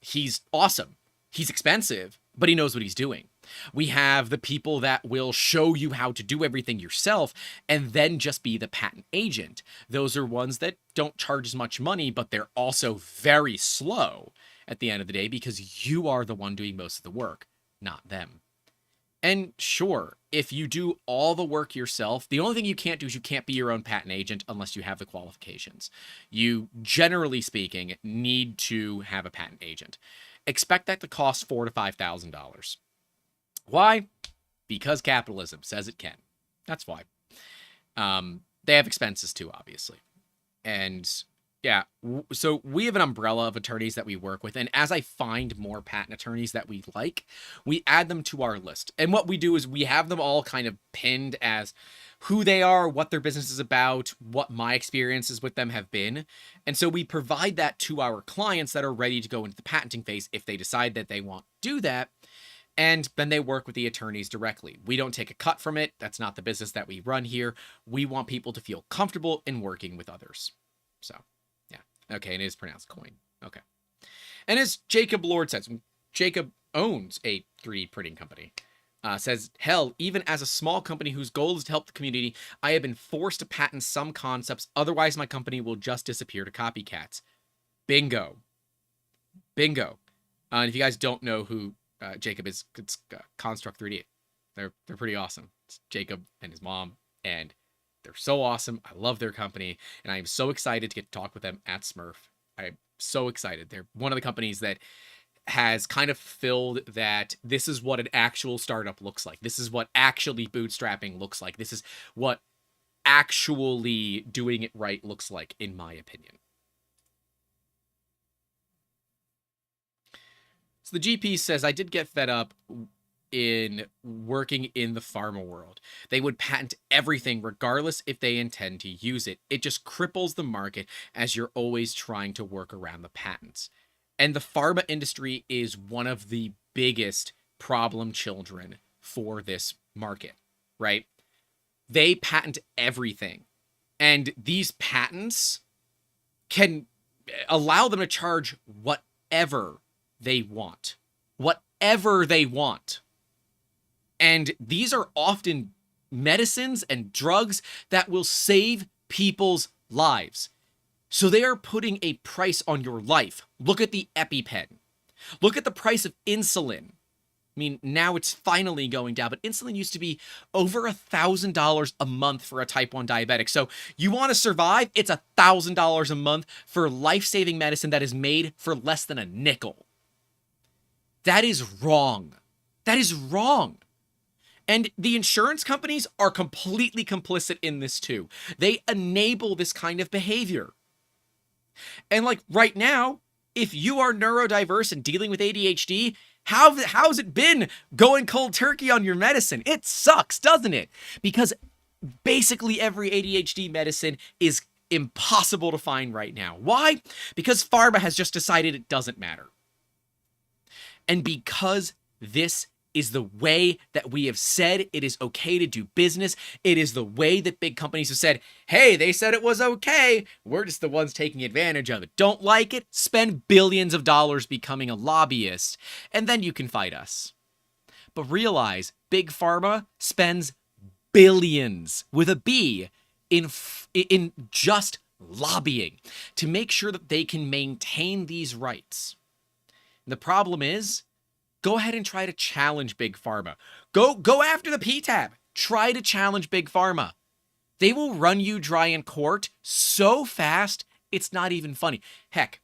Speaker 1: He's awesome. He's expensive, but he knows what he's doing. We have the people that will show you how to do everything yourself and then just be the patent agent. Those are ones that don't charge as much money, but they're also very slow at the end of the day because you are the one doing most of the work, not them. And sure, if you do all the work yourself, the only thing you can't do is you can't be your own patent agent unless you have the qualifications. You, generally speaking, need to have a patent agent. Expect that to cost $4,000 to $5,000. Why? Because capitalism says it can. That's why. They have expenses too, obviously. And yeah, so we have an umbrella of attorneys that we work with. And as I find more patent attorneys that we like, we add them to our list. And what we do is we have them all kind of pinned as who they are, what their business is about, what my experiences with them have been. And so we provide that to our clients that are ready to go into the patenting phase if they decide that they want to do that. And then they work with the attorneys directly. We don't take a cut from it. That's not the business that we run here. We want people to feel comfortable in working with others. So, yeah. Okay, and it is pronounced coin. Okay. And as Jacob Lord says, Jacob owns a 3D printing company. says, hell, even as a small company whose goal is to help the community, I have been forced to patent some concepts. Otherwise, my company will just disappear to copycats. Bingo. Bingo. And if you guys don't know who Jacob is, it's Construct 3D. They're pretty awesome. It's Jacob and his mom, and they're so awesome. I love their company, and I am so excited to get to talk with them at Smurf. I'm so excited. They're one of the companies that has kind of filled that this is what an actual startup looks like. This is what actually bootstrapping looks like. This is what actually doing it right looks like, in my opinion. So the GP says, I did get fed up in working in the pharma world. They would patent everything regardless if they intend to use it. It just cripples the market as you're always trying to work around the patents. And the pharma industry is one of the biggest problem children for this market, right? They patent everything. And these patents can allow them to charge whatever they want. Whatever they want. And these are often medicines and drugs that will save people's lives. So they are putting a price on your life. Look at the EpiPen. Look at the price of insulin. I mean, now it's finally going down, but insulin used to be over $1,000 a month for a type 1 diabetic. So you want to survive? It's $1,000 a month for life-saving medicine that is made for less than a nickel. That is wrong. That is wrong. And the insurance companies are completely complicit in this too. They enable this kind of behavior. And like right now, if you are neurodiverse and dealing with ADHD, how's it been going cold turkey on your medicine? It sucks, doesn't it? Because basically every ADHD medicine is impossible to find right now. Why? Because Pharma has just decided it doesn't matter. And because this is the way that we have said it is okay to do business. It is the way that big companies have said, hey, they said it was okay. We're just the ones taking advantage of it. Don't like it? Spend billions of dollars becoming a lobbyist, and then you can fight us. But realize, Big Pharma spends billions, with a B, in just lobbying to make sure that they can maintain these rights. And the problem is, go ahead and try to challenge Big Pharma. Go after the PTAB. Try to challenge Big Pharma. They will run you dry in court so fast, it's not even funny. Heck,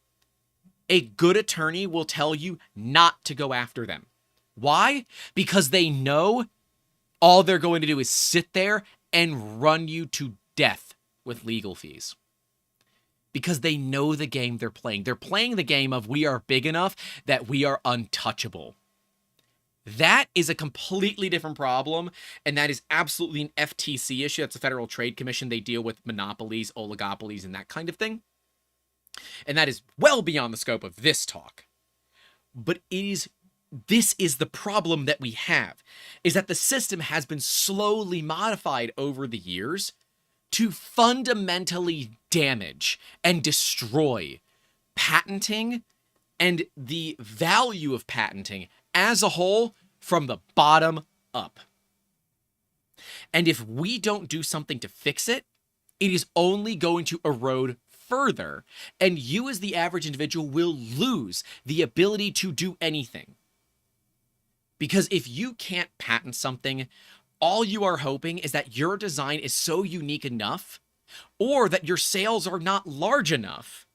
Speaker 1: a good attorney will tell you not to go after them. Why? Because they know all they're going to do is sit there and run you to death with legal fees. Because they know the game they're playing. They're playing the game of we are big enough that we are untouchable. That is a completely different problem, and that is absolutely an FTC issue. That's a Federal Trade Commission. They deal with monopolies, oligopolies, and that kind of thing. And that is well beyond the scope of this talk. But this is the problem that we have, is that the system has been slowly modified over the years to fundamentally damage and destroy patenting and the value of patenting as a whole from the bottom up. And if we don't do something to fix it, it is only going to erode further, and you as the average individual will lose the ability to do anything. Because if you can't patent something, all you are hoping is that your design is so unique enough, or that your sales are not large enough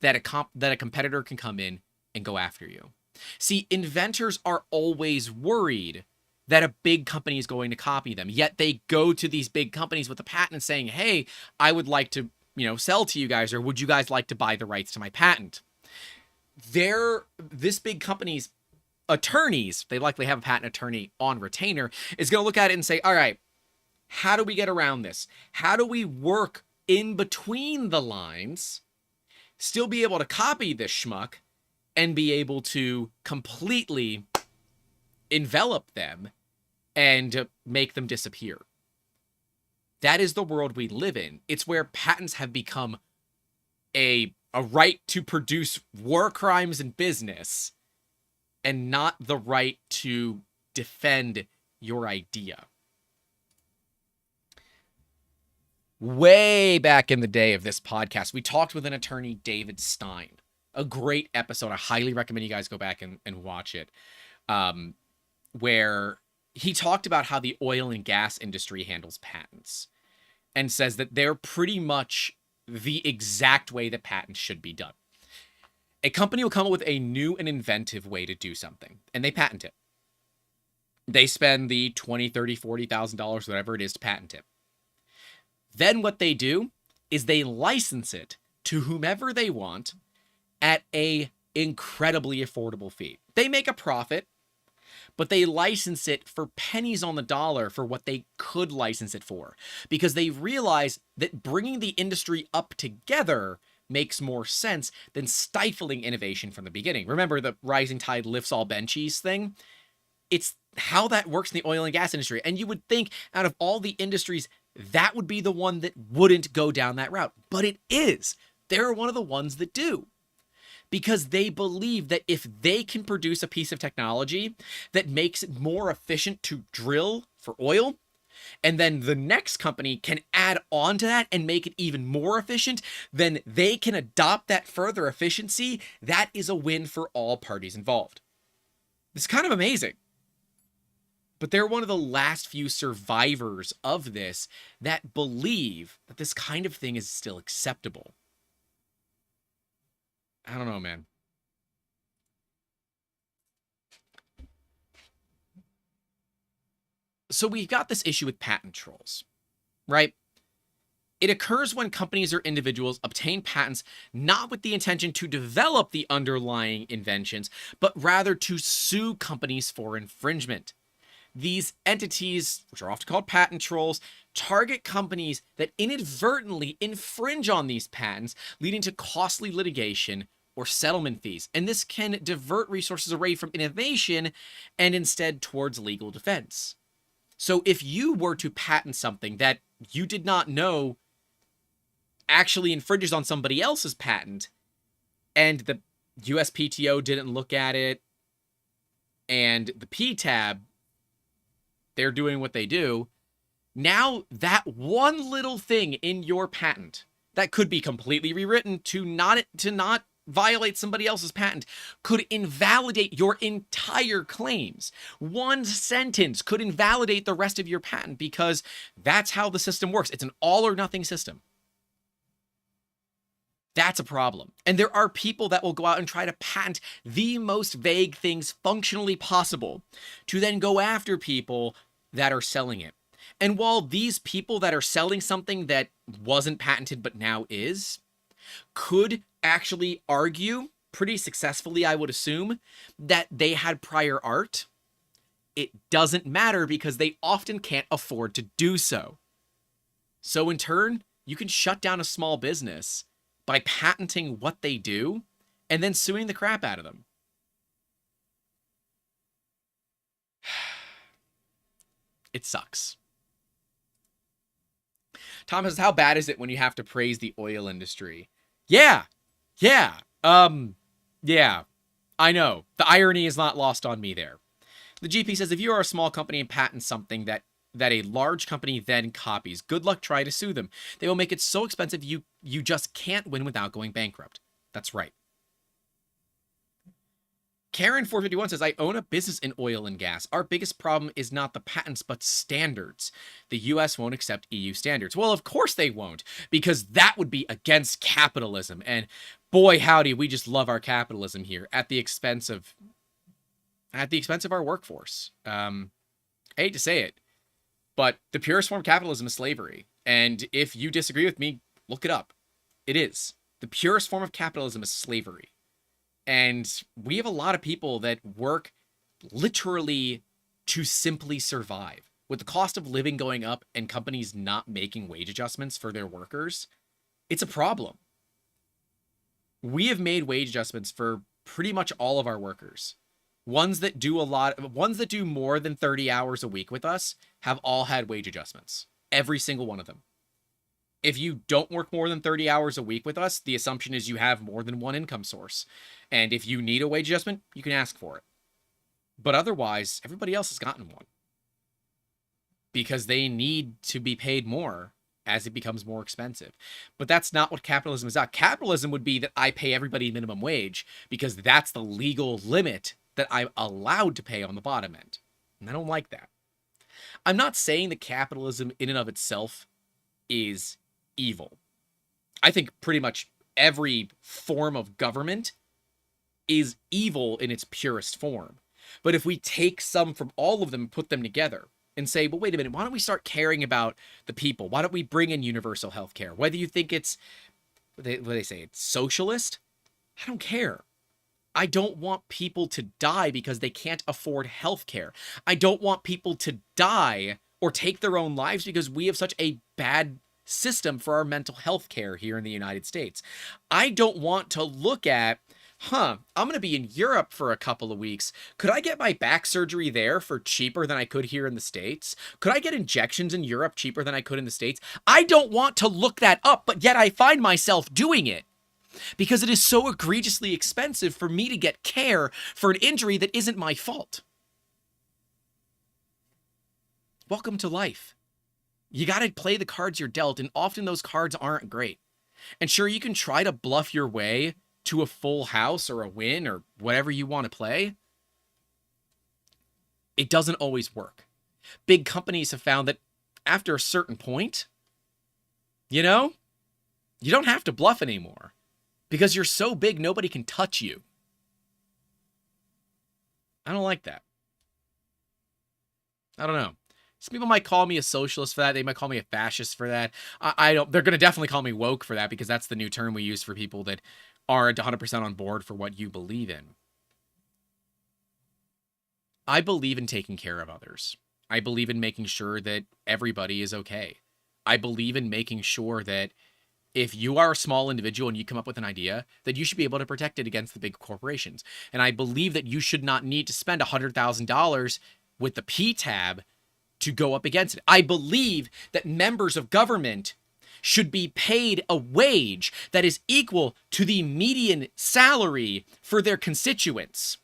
Speaker 1: that a competitor can come in and go after you. See, inventors are always worried that a big company is going to copy them, yet they go to these big companies with a patent saying, hey, I would like to, sell to you guys, or would you guys like to buy the rights to my patent? This big company's attorneys, they likely have a patent attorney on retainer, is going to look at it and say, all right, how do we get around this? How do we work in between the lines, still be able to copy this schmuck, and be able to completely envelop them and make them disappear? That is the world we live in. It's where patents have become a right to produce war crimes in business and not the right to defend your idea. Way back in the day of this podcast, we talked with an attorney, David Stein. A great episode. I highly recommend you guys go back and watch it. Where he talked about how the oil and gas industry handles patents and says that they're pretty much the exact way that patents should be done. A company will come up with a new and inventive way to do something, and they patent it. They spend the $20,000, $30,000, $40,000, whatever it is, to patent it. Then what they do is they license it to whomever they want at a incredibly affordable fee. They make a profit, but they license it for pennies on the dollar for what they could license it for, because they realize that bringing the industry up together makes more sense than stifling innovation from the beginning. Remember the rising tide lifts all benchies thing? It's how that works in the oil and gas industry. And you would think out of all the industries, that would be the one that wouldn't go down that route. But it is. They're one of the ones that do. Because they believe that if they can produce a piece of technology that makes it more efficient to drill for oil, and then the next company can add on to that and make it even more efficient, then they can adopt that further efficiency. That is a win for all parties involved. It's kind of amazing. But they're one of the last few survivors of this that believe that this kind of thing is still acceptable. I don't know, man. So we've got this issue with patent trolls, right? It occurs when companies or individuals obtain patents not with the intention to develop the underlying inventions, but rather to sue companies for infringement. These entities, which are often called patent trolls, target companies that inadvertently infringe on these patents, leading to costly litigation or settlement fees. And this can divert resources away from innovation and instead towards legal defense. So if you were to patent something that you did not know actually infringes on somebody else's patent, and the USPTO didn't look at it, and the PTAB, they're doing what they do, now that one little thing in your patent that could be completely rewritten to not violate somebody else's patent could invalidate your entire claims. One sentence could invalidate the rest of your patent because that's how the system works. It's an all or nothing system. That's a problem. And there are people that will go out and try to patent the most vague things functionally possible to then go after people that are selling it. And while these people that are selling something that wasn't patented but now is, could actually argue pretty successfully, I would assume, that they had prior art, it doesn't matter because they often can't afford to do so. So in turn, you can shut down a small business by patenting what they do and then suing the crap out of them. It sucks. Tom says, how bad is it when you have to praise the oil industry? Yeah, I know. The irony is not lost on me there. The GP says, if you are a small company and patent something that a large company then copies, good luck trying to sue them. They will make it so expensive you just can't win without going bankrupt. That's right. Karen451 says, I own a business in oil and gas. Our biggest problem is not the patents, but standards. The US won't accept EU standards. Well, of course they won't, because that would be against capitalism. And boy, howdy, we just love our capitalism here at the expense of our workforce. I hate to say it, but the purest form of capitalism is slavery. And if you disagree with me, look it up. It is. The purest form of capitalism is slavery. And we have a lot of people that work literally to simply survive. With the cost of living going up and companies not making wage adjustments for their workers, it's a problem. We have made wage adjustments for pretty much all of our workers. Ones that do more than 30 hours a week with us have all had wage adjustments. Every single one of them. If you don't work more than 30 hours a week with us, the assumption is you have more than one income source. And if you need a wage adjustment, you can ask for it. But otherwise, everybody else has gotten one. because they need to be paid more as it becomes more expensive. But that's not what capitalism is about. Capitalism would be that I pay everybody minimum wage because that's the legal limit that I'm allowed to pay on the bottom end. And I don't like that. I'm not saying that capitalism in and of itself is evil. I think pretty much every form of government is evil in its purest form. But if we take some from all of them and put them together and say, well, wait a minute, why don't we start caring about the people? Why don't we bring in universal health care? Whether you think it's, what they say, it's socialist, I don't care. I don't want people to die because they can't afford health care. I don't want people to die or take their own lives because we have such a bad system for our mental health care here in the United States. I don't want to look at, I'm going to be in Europe for a couple of weeks. Could I get my back surgery there for cheaper than I could here in the States? Could I get injections in Europe cheaper than I could in the States? I don't want to look that up, but yet I find myself doing it because it is so egregiously expensive for me to get care for an injury that isn't my fault. Welcome to life. You got to play the cards you're dealt, and often those cards aren't great. And sure, you can try to bluff your way to a full house or a win or whatever you want to play. It doesn't always work. Big companies have found that after a certain point, you don't have to bluff anymore because you're so big, nobody can touch you. I don't like that. I don't know. Some people might call me a socialist for that. They might call me a fascist for that. I don't. They're going to definitely call me woke for that because that's the new term we use for people that aren't 100% on board for what you believe in. I believe in taking care of others. I believe in making sure that everybody is okay. I believe in making sure that if you are a small individual and you come up with an idea, that you should be able to protect it against the big corporations. And I believe that you should not need to spend $100,000 with the PTAB to go up against it. I believe that members of government should be paid a wage that is equal to the median salary for their constituents.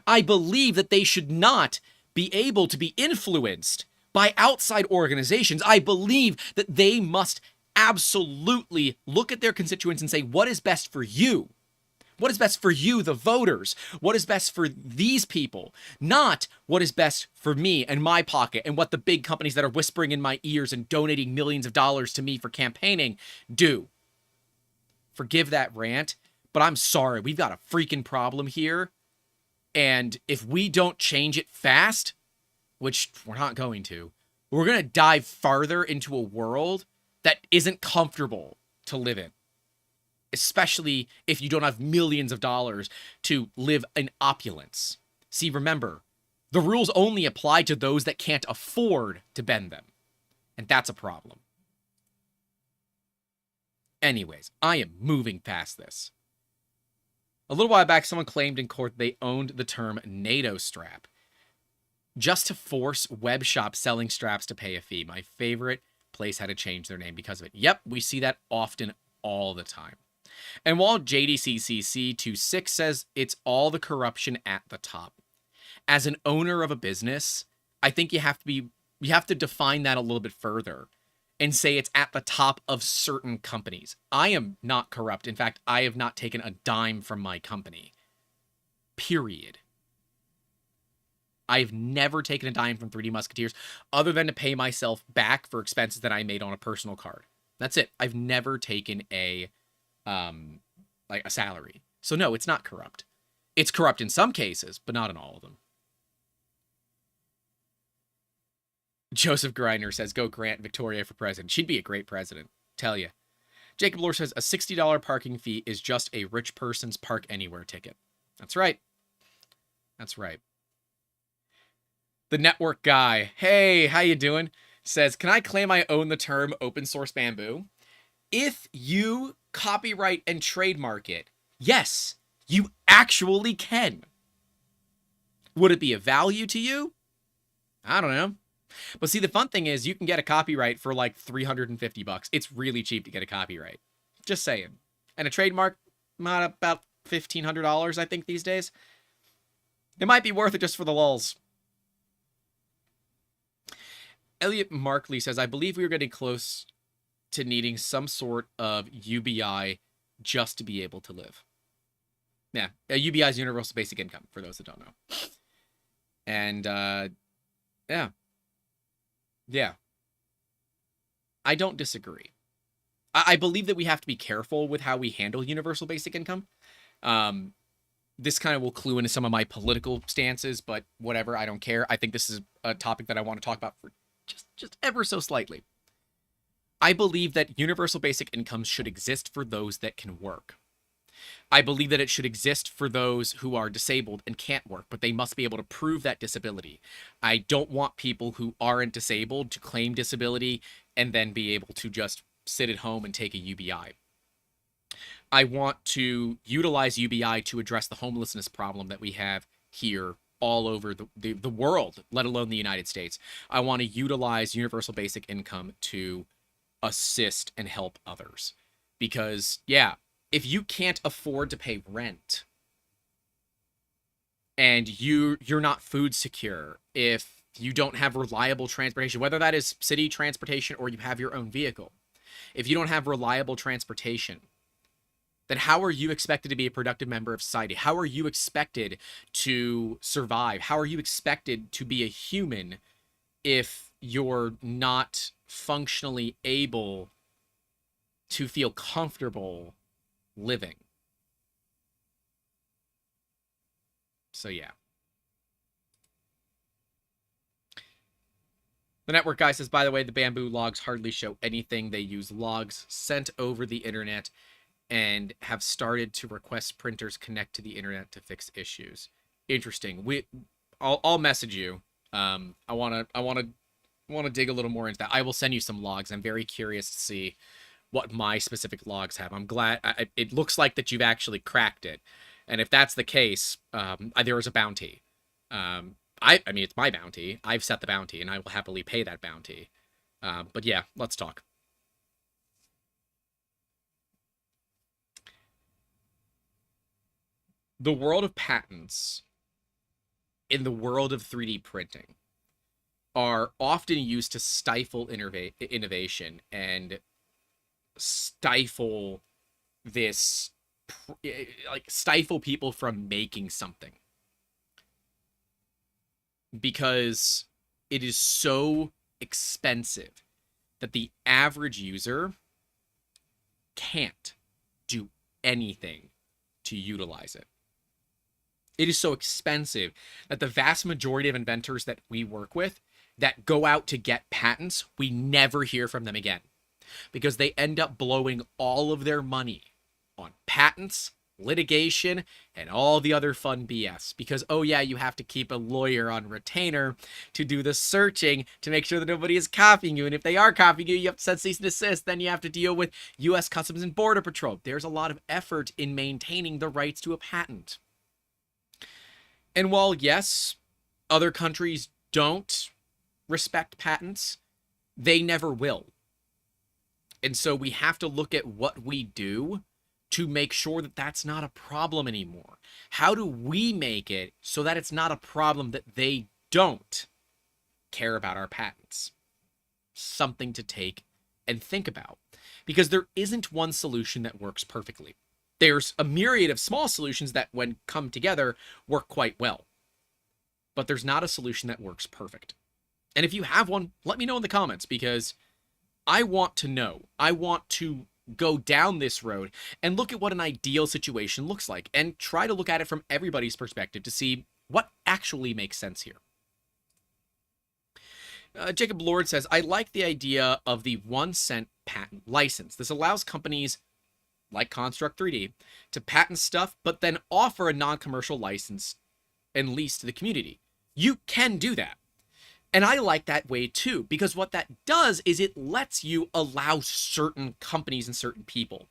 Speaker 1: I believe that they should not be able to be influenced by outside organizations. I believe that they must absolutely look at their constituents and say, what is best for you? What is best for you, the voters? What is best for these people? Not what is best for me and my pocket and what the big companies that are whispering in my ears and donating millions of dollars to me for campaigning do. Forgive that rant, but I'm sorry. We've got a freaking problem here. And if we don't change it fast, which we're not going to, we're going to dive farther into a world that isn't comfortable to live in. Especially if you don't have millions of dollars to live in opulence. See, remember, the rules only apply to those that can't afford to bend them. And that's a problem. Anyways, I am moving past this. A little while back, someone claimed in court they owned the term NATO strap just to force web shops selling straps to pay a fee. My favorite place had to change their name because of it. Yep, we see that often all the time. And while JDCCC26 says it's all the corruption at the top, as an owner of a business, I think you have to define that a little bit further and say it's at the top of certain companies. I am not corrupt. In fact, I have not taken a dime from my company. Period. I've never taken a dime from 3D Musketeers other than to pay myself back for expenses that I made on a personal card. That's it. I've never taken a salary. So no, it's not corrupt. It's corrupt in some cases, but not in all of them. Joseph Greiner says, go grant Victoria for president. She'd be a great president. Tell you. Jacob Lore says, a $60 parking fee is just a rich person's park anywhere ticket. That's right. That's right. The network guy, hey, how you doing? Says, can I claim I own the term open source bamboo? If you copyright and trademark it, yes, you actually can. Would it be of value to you? I don't know. But see, the fun thing is you can get a copyright for like $350. It's really cheap to get a copyright. Just saying. And a trademark, about $1,500, I think, these days. It might be worth it just for the lulz. Elliot Markley says, I believe we are getting close to needing some sort of UBI just to be able to live. Yeah, UBI is universal basic income, for those that don't know. And, yeah. Yeah. I don't disagree. I believe that we have to be careful with how we handle universal basic income. This kind of will clue into some of my political stances, but whatever, I don't care. I think this is a topic that I want to talk about for just ever so slightly. I believe that universal basic income should exist for those that can work. I believe that it should exist for those who are disabled and can't work, but they must be able to prove that disability. I don't want people who aren't disabled to claim disability and then be able to just sit at home and take a UBI. I want to utilize UBI to address the homelessness problem that we have here all over the world, let alone the United States. I want to utilize universal basic income to assist and help others. Because, yeah, if you can't afford to pay rent and you're not food secure, if you don't have reliable transportation, whether that is city transportation or you have your own vehicle, if you don't have reliable transportation, then how are you expected to be a productive member of society? How are you expected to survive? How are you expected to be a human if you're not functionally able to feel comfortable living? So, yeah. The network guy says, by the way, the bamboo logs hardly show anything. They use logs sent over the internet and have started to request printers connect to the internet to fix issues. Interesting. I'll message you. I want to dig a little more into that. I will send you some logs. I'm very curious to see what my specific logs have. I'm glad it looks like that you've actually cracked it. And if that's the case, there is a bounty. I mean, it's my bounty. I've set the bounty, and I will happily pay that bounty. But yeah, let's talk. The world of patents in the world of 3D printing are often used to stifle innovation and stifle this, like, stifle people from making something. Because it is so expensive that the average user can't do anything to utilize it. It is so expensive that the vast majority of inventors that we work with that go out to get patents, we never hear from them again. Because they end up blowing all of their money on patents, litigation, and all the other fun BS. Because, oh yeah, you have to keep a lawyer on retainer to do the searching to make sure that nobody is copying you. And if they are copying you, you have to send cease and desist. Then you have to deal with U.S. Customs and Border Patrol. There's a lot of effort in maintaining the rights to a patent. And while, yes, other countries don't respect patents, they never will. And so we have to look at what we do to make sure that that's not a problem anymore. How do we make it so that it's not a problem that they don't care about our patents? Something to take and think about. Because there isn't one solution that works perfectly. There's a myriad of small solutions that, when come together, work quite well. But there's not a solution that works perfect. And if you have one, let me know in the comments, because I want to know. I want to go down this road and look at what an ideal situation looks like and try to look at it from everybody's perspective to see what actually makes sense here. Jacob Lord says, I like the idea of the 1 cent patent license. This allows companies like Construct 3D to patent stuff, but then offer a non-commercial license and lease to the community. You can do that. And I like that way too, because what that does is it lets you allow certain companies and certain people.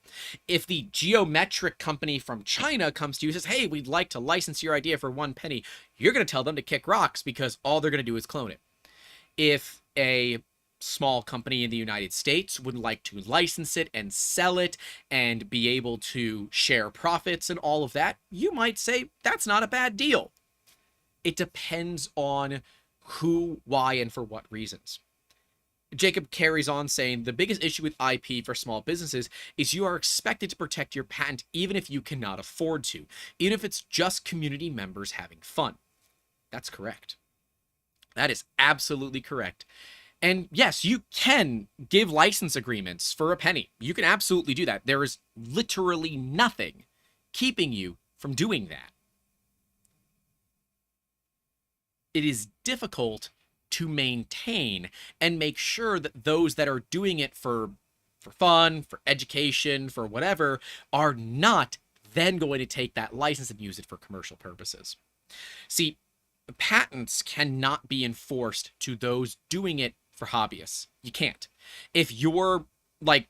Speaker 1: If the geometric company from China comes to you and says, hey, we'd like to license your idea for 1 penny, you're going to tell them to kick rocks because all they're going to do is clone it. If a small company in the United States would like to license it and sell it and be able to share profits and all of that, you might say that's not a bad deal. It depends on who, why, and for what reasons. Jacob carries on saying, the biggest issue with IP for small businesses is you are expected to protect your patent even if you cannot afford to, even if it's just community members having fun. That's correct. That is absolutely correct. And yes, you can give license agreements for a penny. You can absolutely do that. There is literally nothing keeping you from doing that. It is difficult to maintain and make sure that those that are doing it for fun, for education, for whatever, are not then going to take that license and use it for commercial purposes. See, patents cannot be enforced to those doing it for hobbyists. You can't. If you're like,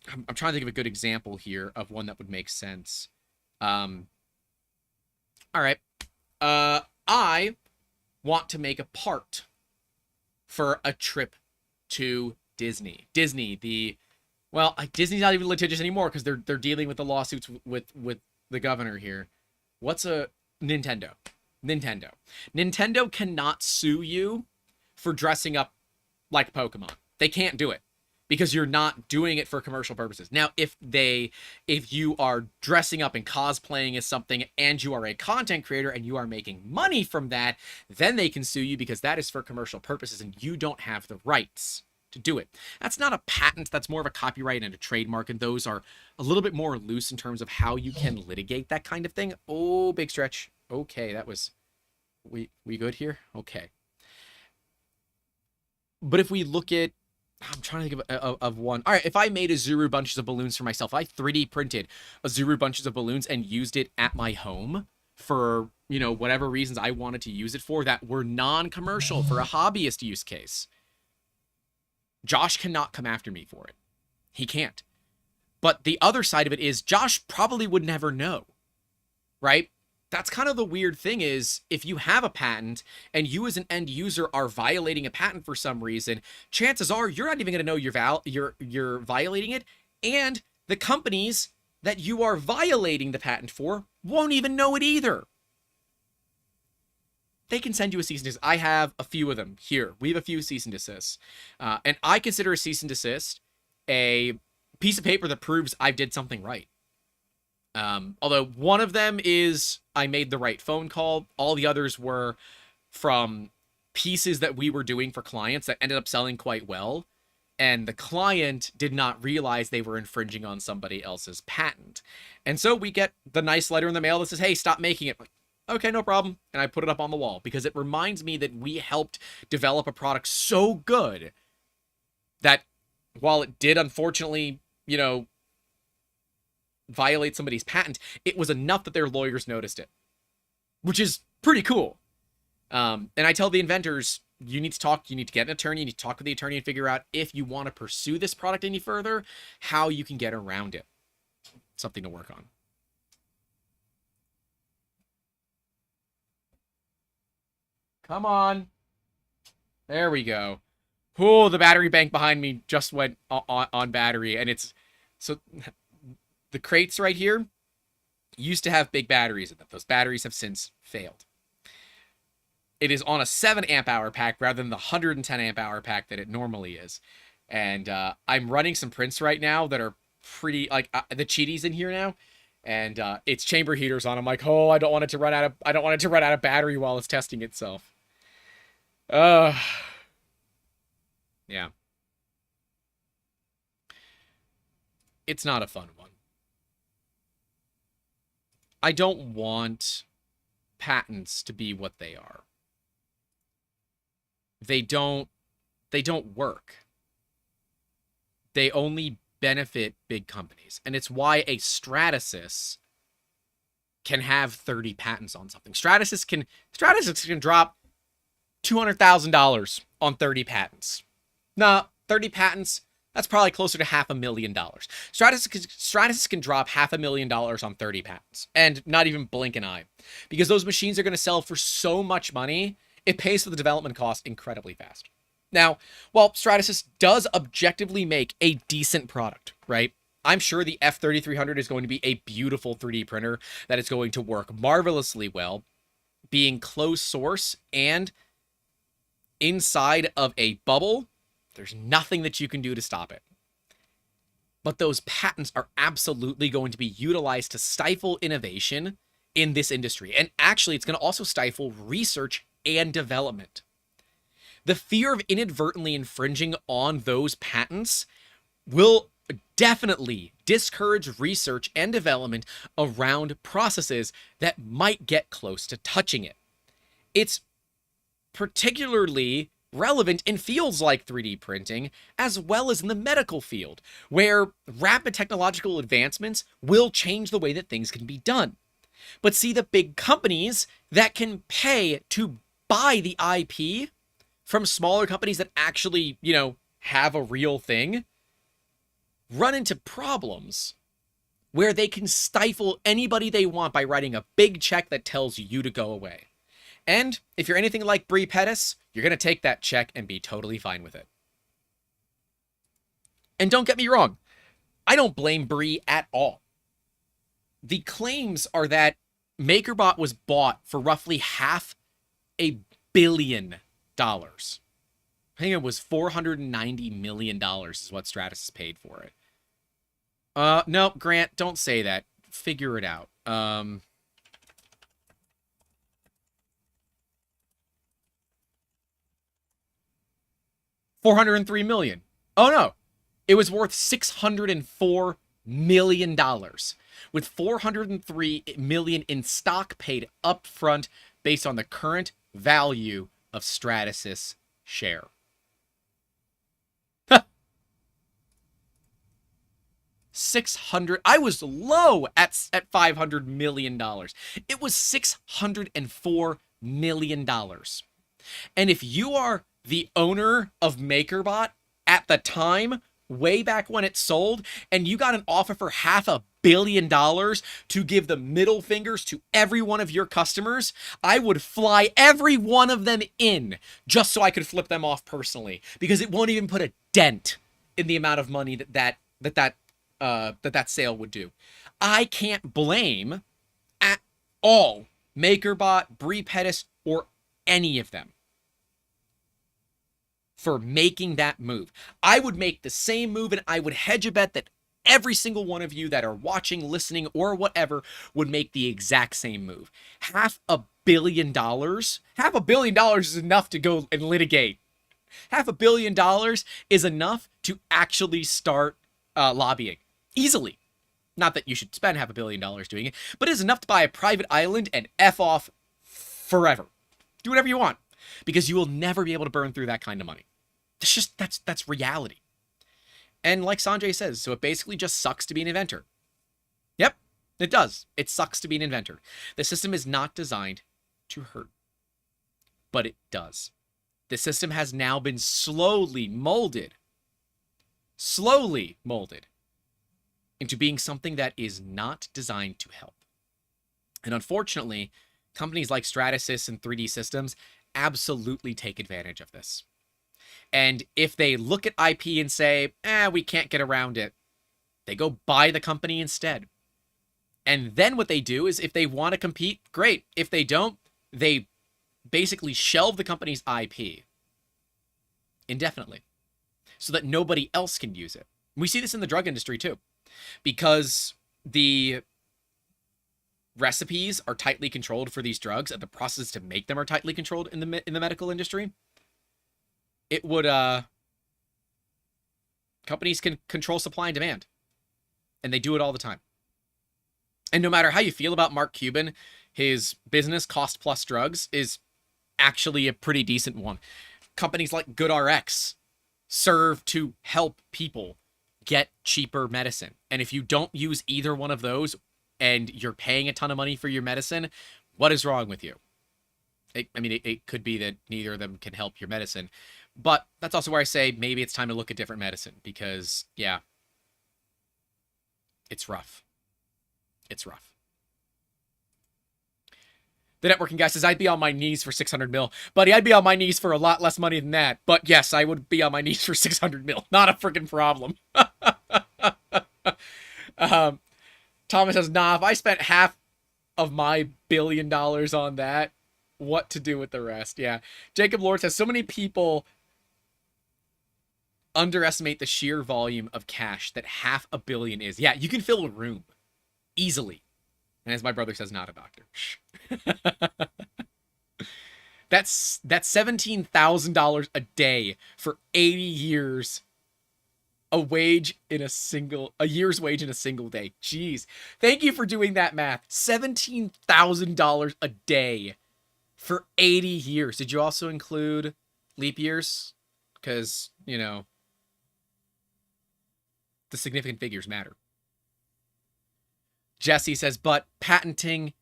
Speaker 1: I'm trying to think of a good example here of one that would make sense. All right. I want to make a part for a trip to Disney. Disney's not even litigious anymore because they're dealing with the lawsuits with the governor here. What's a Nintendo? Nintendo cannot sue you for dressing up like Pokemon. They can't do it because you're not doing it for commercial purposes. Now, if you are dressing up and cosplaying as something and you are a content creator and you are making money from that, then they can sue you because that is for commercial purposes and you don't have the rights to do it. That's not a patent, that's more of a copyright and a trademark, and those are a little bit more loose in terms of how you can litigate that kind of thing. Oh, big stretch. Okay, that was... We good here? Okay. But if we look at... I'm trying to think of one. All right, if I made a Zuru bunches of balloons for myself, I 3D printed a Zuru bunches of balloons and used it at my home for, whatever reasons I wanted to use it for that were non-commercial for a hobbyist use case. Josh cannot come after me for it. He can't. But the other side of it is Josh probably would never know, right? That's kind of the weird thing is if you have a patent and you as an end user are violating a patent for some reason, chances are you're not even going to know you're violating it, and the companies that you are violating the patent for won't even know it either. They can send you a cease and desist. I have a few of them here. We have a few cease and desists. And I consider a cease and desist a piece of paper that proves I did something right. Although one of them is I made the right phone call. All the others were from pieces that we were doing for clients that ended up selling quite well. And the client did not realize they were infringing on somebody else's patent. And so we get the nice letter in the mail that says, hey, stop making it. Okay, no problem. And I put it up on the wall because it reminds me that we helped develop a product so good that while it did unfortunately, violate somebody's patent, it was enough that their lawyers noticed it, which is pretty cool. And I tell the inventors, you need to get an attorney, you need to talk with the attorney and figure out if you want to pursue this product any further, how you can get around it. Something to work on. Come on. There we go. Oh, the battery bank behind me just went on battery, and it's... So, the crates right here used to have big batteries in them. Those batteries have since failed. It is on a 7 amp hour pack rather than the 110 amp hour pack that it normally is. And I'm running some prints right now that are pretty... the cheaties in here now. And it's chamber heaters on. I'm like, oh, I don't want it to run out of battery while it's testing itself. Yeah. It's not a fun one. I don't want patents to be what they are. They don't work. They only benefit big companies. And it's why a stratasys can have 30 patents on something. Stratasys can drop $200,000 on 30 patents. Nah, 30 patents, that's probably closer to $500,000. Stratasys can drop $500,000 on 30 patents and not even blink an eye because those machines are going to sell for so much money, it pays for the development cost incredibly fast. Now, while Stratasys does objectively make a decent product, right? I'm sure the F3300 is going to be a beautiful 3D printer that is going to work marvelously well, being closed source and inside of a bubble There's nothing that you can do to stop it. But those patents are absolutely going to be utilized to stifle innovation in this industry. And actually, it's going to also stifle research and development. The fear of inadvertently infringing on those patents will definitely discourage research and development around processes that might get close to touching it. It's particularly relevant in fields like 3D printing, as well as in the medical field, where rapid technological advancements will change the way that things can be done. But see, the big companies that can pay to buy the IP from smaller companies that actually, have a real thing, run into problems where they can stifle anybody they want by writing a big check that tells you to go away. And if you're anything like Brie Pettis, you're going to take that check and be totally fine with it. And don't get me wrong, I don't blame Brie at all. The claims are that MakerBot was bought for roughly $500 million. I think it was $490 million is what stratasys paid for it. No, Grant, don't say that. Figure it out. $403 million. Oh no, it was worth $604 million, with $403 million in stock paid up front based on the current value of stratasys share. 600. I was low at $500 million. It was $604 million. And if you are the owner of MakerBot at the time, way back when it sold, and you got an offer for $500 million to give the middle fingers to every one of your customers, I would fly every one of them in just so I could flip them off personally, because it won't even put a dent in the amount of money that sale would do. I can't blame at all MakerBot, Brie Pettis, or any of them for making that move. I would make the same move, and I would hedge a bet that every single one of you that are watching, listening, or whatever would make the exact same move. $500 million? $500 million is enough to go and litigate. $500 million is enough to actually start lobbying. Easily. Not that you should spend $500 million doing it, but it is enough to buy a private island and F off forever. Do whatever you want, because you will never be able to burn through that kind of money. That's reality. And like Sanjay says, so it basically just sucks to be an inventor. Yep, it does. It sucks to be an inventor. The system is not designed to hurt, but it does. The system has now been slowly molded into being something that is not designed to help. And unfortunately, companies like Stratasys and 3D Systems absolutely take advantage of this. And if they look at IP and say, we can't get around it, they go buy the company instead. And then what they do is, if they want to compete, great. If they don't, they basically shelve the company's IP indefinitely so that nobody else can use it. We see this in the drug industry too, because the recipes are tightly controlled for these drugs, and the process to make them are tightly controlled in the medical industry. It would companies can control supply and demand, and they do it all the time. And no matter how you feel about Mark Cuban, his business, Cost Plus Drugs, is actually a pretty decent one. Companies like GoodRx serve to help people get cheaper medicine. And if you don't use either one of those and you're paying a ton of money for your medicine, what is wrong with you? It could be that neither of them can help your medicine. But that's also where I say maybe it's time to look at different medicine, because, yeah, it's rough. It's rough. The networking guy says, I'd be on my knees for 600 mil. Buddy, I'd be on my knees for a lot less money than that. But yes, I would be on my knees for 600 mil. Not a freaking problem. Thomas says, nah, if I spent half of my $1 billion on that, what to do with the rest? Yeah. Jacob Lord says, so many people underestimate the sheer volume of cash that $500 million is. Yeah, you can fill a room easily. And as my brother says, not a doctor. That's $17,000 a day for 80 years. A year's wage in a single day. Jeez. Thank you for doing that math. $17,000 a day for 80 years. Did you also include leap years? Because, you know, the significant figures matter. Jesse says, but patenting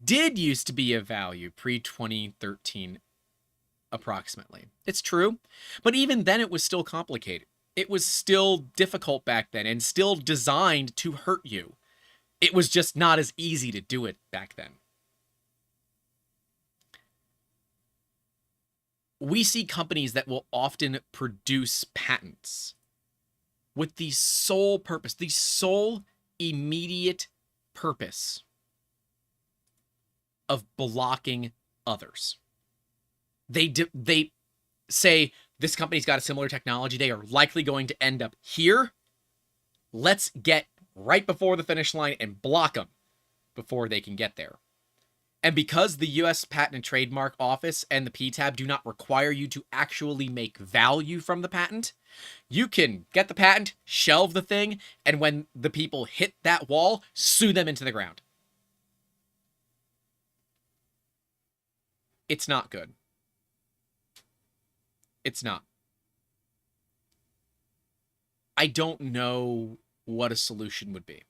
Speaker 1: did used to be of value pre-2013 approximately. It's true, but even then it was still complicated. It was still difficult back then and still designed to hurt you. It was just not as easy to do it back then. We see companies that will often produce patents with the sole purpose, the sole immediate purpose of blocking others. They say, this company's got a similar technology. They are likely going to end up here. Let's get right before the finish line and block them before they can get there. And because the U.S. Patent and Trademark Office and the PTAB do not require you to actually make value from the patent, you can get the patent, shelve the thing, and when the people hit that wall, sue them into the ground. It's not good. It's not. I don't know what a solution would be.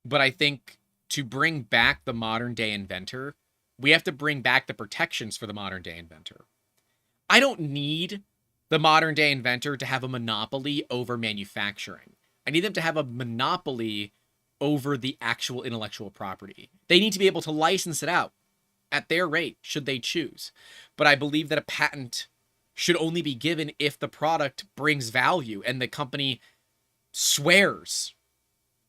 Speaker 1: But I think to bring back the modern day inventor, we have to bring back the protections for the modern day inventor. I don't need the modern day inventor to have a monopoly over manufacturing. I need them to have a monopoly over the actual intellectual property. They need to be able to license it out at their rate, should they choose. But I believe that a patent should only be given if the product brings value and the company swears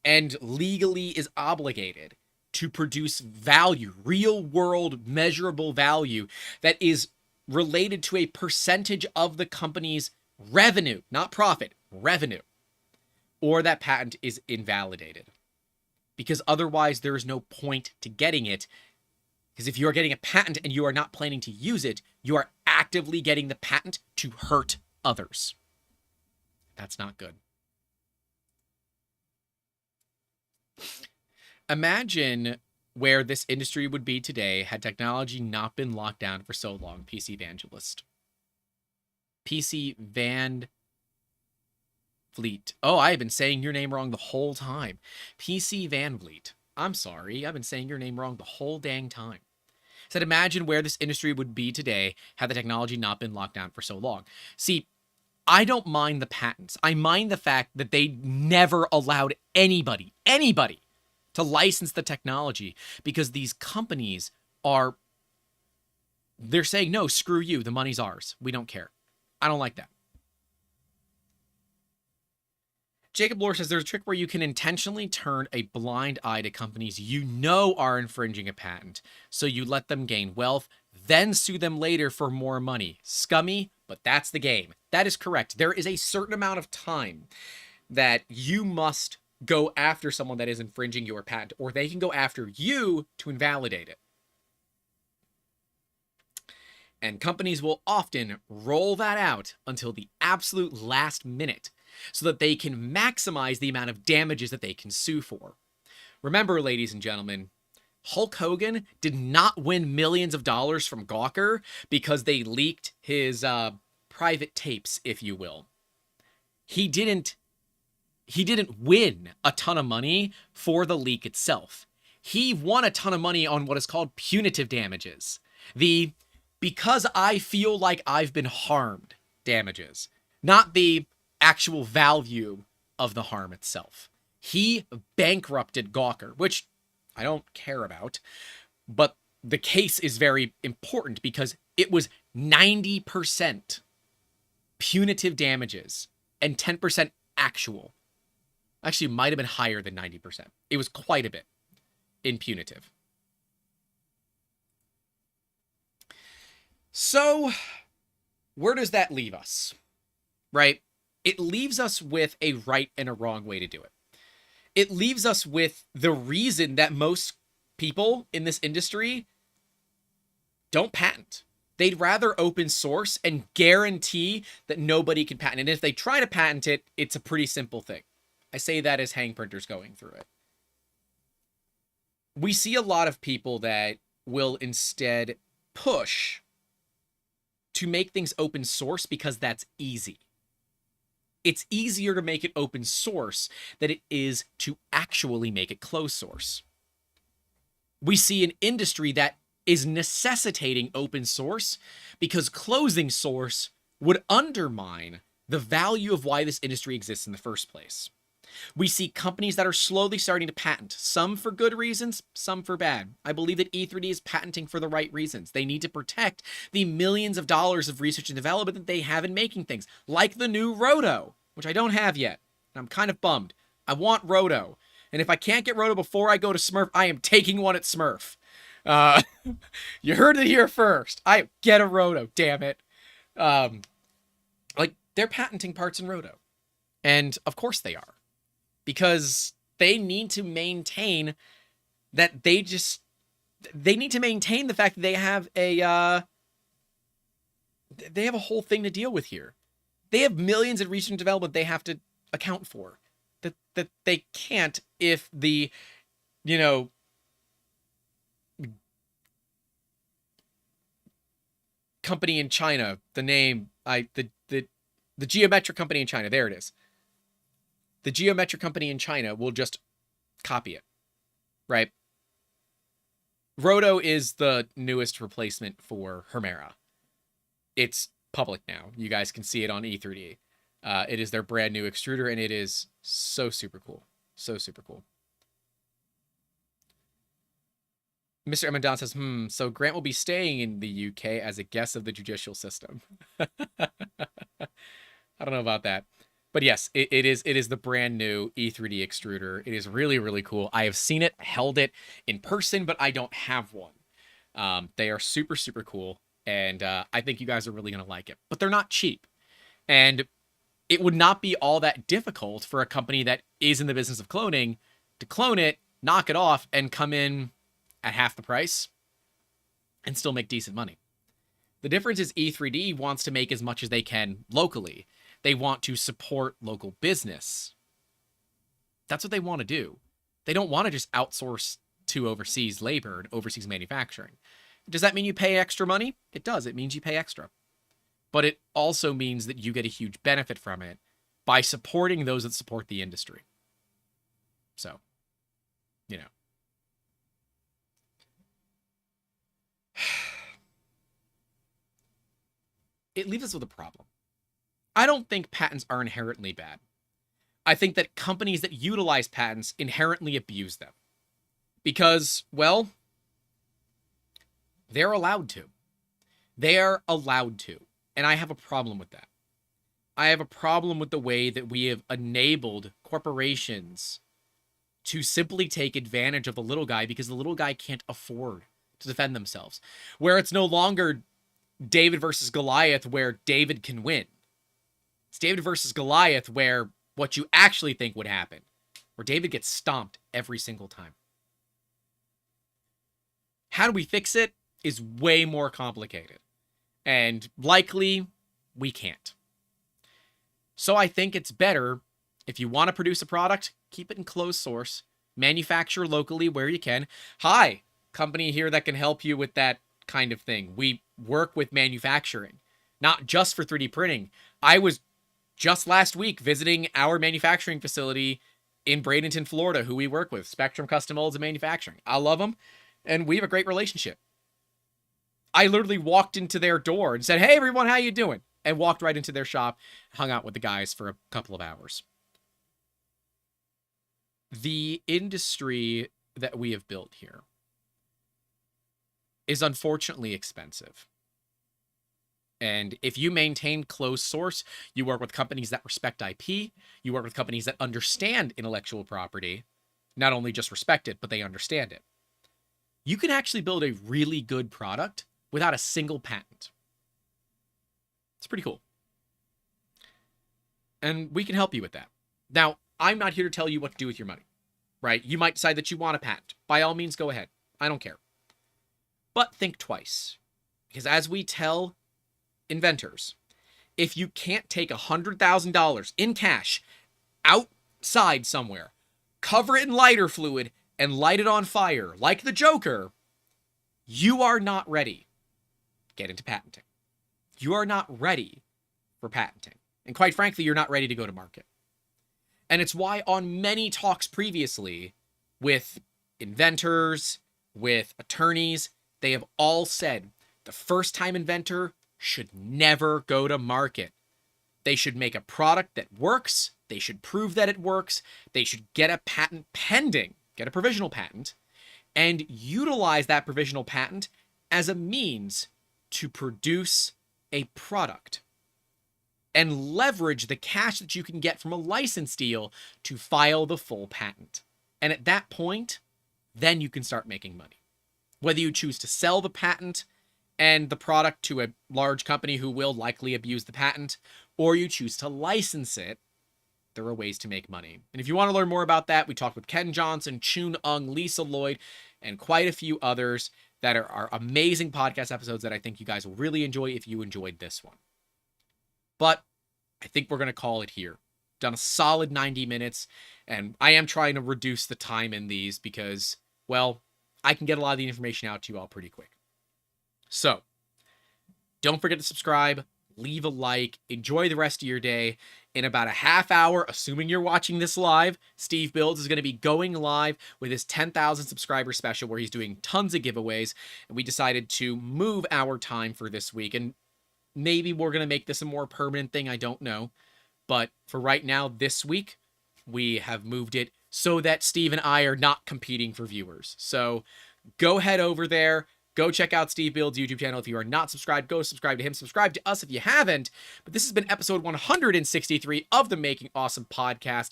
Speaker 1: and legally is obligated to produce value, real world measurable value that is related to a percentage of the company's revenue, not profit, revenue, or that patent is invalidated. Because otherwise there is no point to getting it. Because if you're getting a patent and you are not planning to use it, you are actively getting the patent to hurt others. That's not good. Imagine where this industry would be today had technology not been locked down for so long, PC Evangelist. PC Van Vliet. Oh, I've been saying your name wrong the whole time. PC Van Vliet. I'm sorry, I've been saying your name wrong the whole dang time. Said, imagine where this industry would be today had the technology not been locked down for so long. See, I don't mind the patents. I mind the fact that they never allowed anybody to license the technology because these companies they're saying, no, screw you, the money's ours. We don't care. I don't like that. Jacob Lore says there's a trick where you can intentionally turn a blind eye to companies you know are infringing a patent, so you let them gain wealth, then sue them later for more money. Scummy, but that's the game. That is correct. There is a certain amount of time that you must go after someone that is infringing your patent, or they can go after you to invalidate it. And companies will often roll that out until the absolute last minute so that they can maximize the amount of damages that they can sue for. Remember, ladies and gentlemen, Hulk Hogan did not win millions of dollars from Gawker because they leaked his private tapes, if you will. He didn't win a ton of money for the leak itself. He won a ton of money on what is called punitive damages. The because I feel like I've been harmed damages, not the actual value of the harm itself. He bankrupted Gawker, which I don't care about, but the case is very important because it was 90% punitive damages and 10% actual. Actually, it might have been higher than 90%. It was quite a bit in punitive. So, where does that leave us? right? It leaves us with a right and a wrong way to do it. It leaves us with the reason that most people in this industry don't patent. They'd rather open source and guarantee that nobody can patent it. And if they try to patent it, it's a pretty simple thing. I say that as hang printers going through it. We see a lot of people that will instead push to make things open source because that's easy. It's easier to make it open source than it is to actually make it closed source. We see an industry that is necessitating open source because closing source would undermine the value of why this industry exists in the first place. We see companies that are slowly starting to patent, some for good reasons, some for bad. I believe that E3D is patenting for the right reasons. They need to protect the millions of dollars of research and development that they have in making things, like the new Roto, which I don't have yet. And I'm kind of bummed. I want Roto. And if I can't get Roto before I go to Smurf, I am taking one at Smurf. You heard it here first. I get a Roto, damn it. Like, they're patenting parts in Roto. And of course they are. Because they need to maintain that they need to maintain the fact that they have a whole thing to deal with here. They have millions in research and development they have to account for that they can't if the, company in China, the geometric company in China, there it is. The geometric company in China will just copy it, right? Roto is the newest replacement for Hemera. It's public now. You guys can see it on E3D. It is their brand new extruder, and it is so super cool. So super cool. Mr. Emmondon says, so Grant will be staying in the UK as a guest of the judicial system. I don't know about that. But yes, it is the brand new E3D extruder. It is really, really cool. I have seen it, held it in person, but I don't have one. They are super, super cool, and I think you guys are really going to like it. But they're not cheap. And it would not be all that difficult for a company that is in the business of cloning to clone it, knock it off, and come in at half the price and still make decent money. The difference is E3D wants to make as much as they can locally. They want to support local business. That's what they want to do. They don't want to just outsource to overseas labor and overseas manufacturing. Does that mean you pay extra money? It does. It means you pay extra. But it also means that you get a huge benefit from it by supporting those that support the industry. So, it leaves us with a problem. I don't think patents are inherently bad. I think that companies that utilize patents inherently abuse them. Because, well, they're allowed to. They are allowed to. And I have a problem with that. I have a problem with the way that we have enabled corporations to simply take advantage of the little guy because the little guy can't afford to defend themselves. Where it's no longer David versus Goliath where David can win. It's David versus Goliath where what you actually think would happen. Where David gets stomped every single time. How do we fix it is way more complicated. And likely, we can't. So I think it's better, if you want to produce a product, keep it in closed source. Manufacture locally where you can. Hi, company here that can help you with that kind of thing. We work with manufacturing, not just for 3D printing. I was just last week visiting our manufacturing facility in Bradenton, Florida, who we work with, Spectrum Custom Molds and Manufacturing. I love them, and we have a great relationship. I literally walked into their door and said, "Hey, everyone, how you doing?" And walked right into their shop, hung out with the guys for a couple of hours. The industry that we have built here is unfortunately expensive. And if you maintain closed source, you work with companies that respect IP, you work with companies that understand intellectual property, not only just respect it, but they understand it. You can actually build a really good product without a single patent. It's pretty cool. and we can help you with that. Now, I'm not here to tell you what to do with your money, right? You might decide that you want a patent. By all means, go ahead. I don't care. But think twice. Because as we tell inventors, if you can't take $100,000 in cash outside somewhere, cover it in lighter fluid, and light it on fire, like the Joker, you are not ready to get into patenting. You are not ready for patenting. And quite frankly, you're not ready to go to market. And it's why on many talks previously with inventors, with attorneys, they have all said the first-time inventor should never go to market. They should make a product that works. They should prove that it works. They should get a patent pending, get a provisional patent, and utilize that provisional patent as a means to produce a product and leverage the cash that you can get from a license deal to file the full patent. And at that point, then you can start making money. Whether you choose to sell the patent and the product to a large company who will likely abuse the patent, or you choose to license it, there are ways to make money. And if you want to learn more about that, we talked with Ken Johnson, Chun Ung, Lisa Lloyd, and quite a few others that are amazing podcast episodes that I think you guys will really enjoy if you enjoyed this one. But I think we're going to call it here. Done a solid 90 minutes, and I am trying to reduce the time in these because, well, I can get a lot of the information out to you all pretty quick. So, don't forget to subscribe, leave a like, enjoy the rest of your day. In about a half hour, assuming you're watching this live, Steve Builds is going to be going live with his 10,000 subscriber special where he's doing tons of giveaways. And we decided to move our time for this week. And maybe we're going to make this a more permanent thing. I don't know. But for right now, this week, we have moved it so that Steve and I are not competing for viewers. So go head over there. Go check out Steve Build's YouTube channel. If you are not subscribed, go subscribe to him. Subscribe to us if you haven't. But this has been episode 163 of the Making Awesome podcast.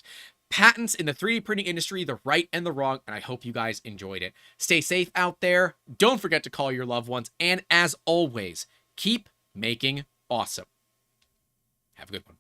Speaker 1: Patents in the 3D printing industry, the right and the wrong, and I hope you guys enjoyed it. Stay safe out there. Don't forget to call your loved ones. And as always, keep making awesome. Have a good one.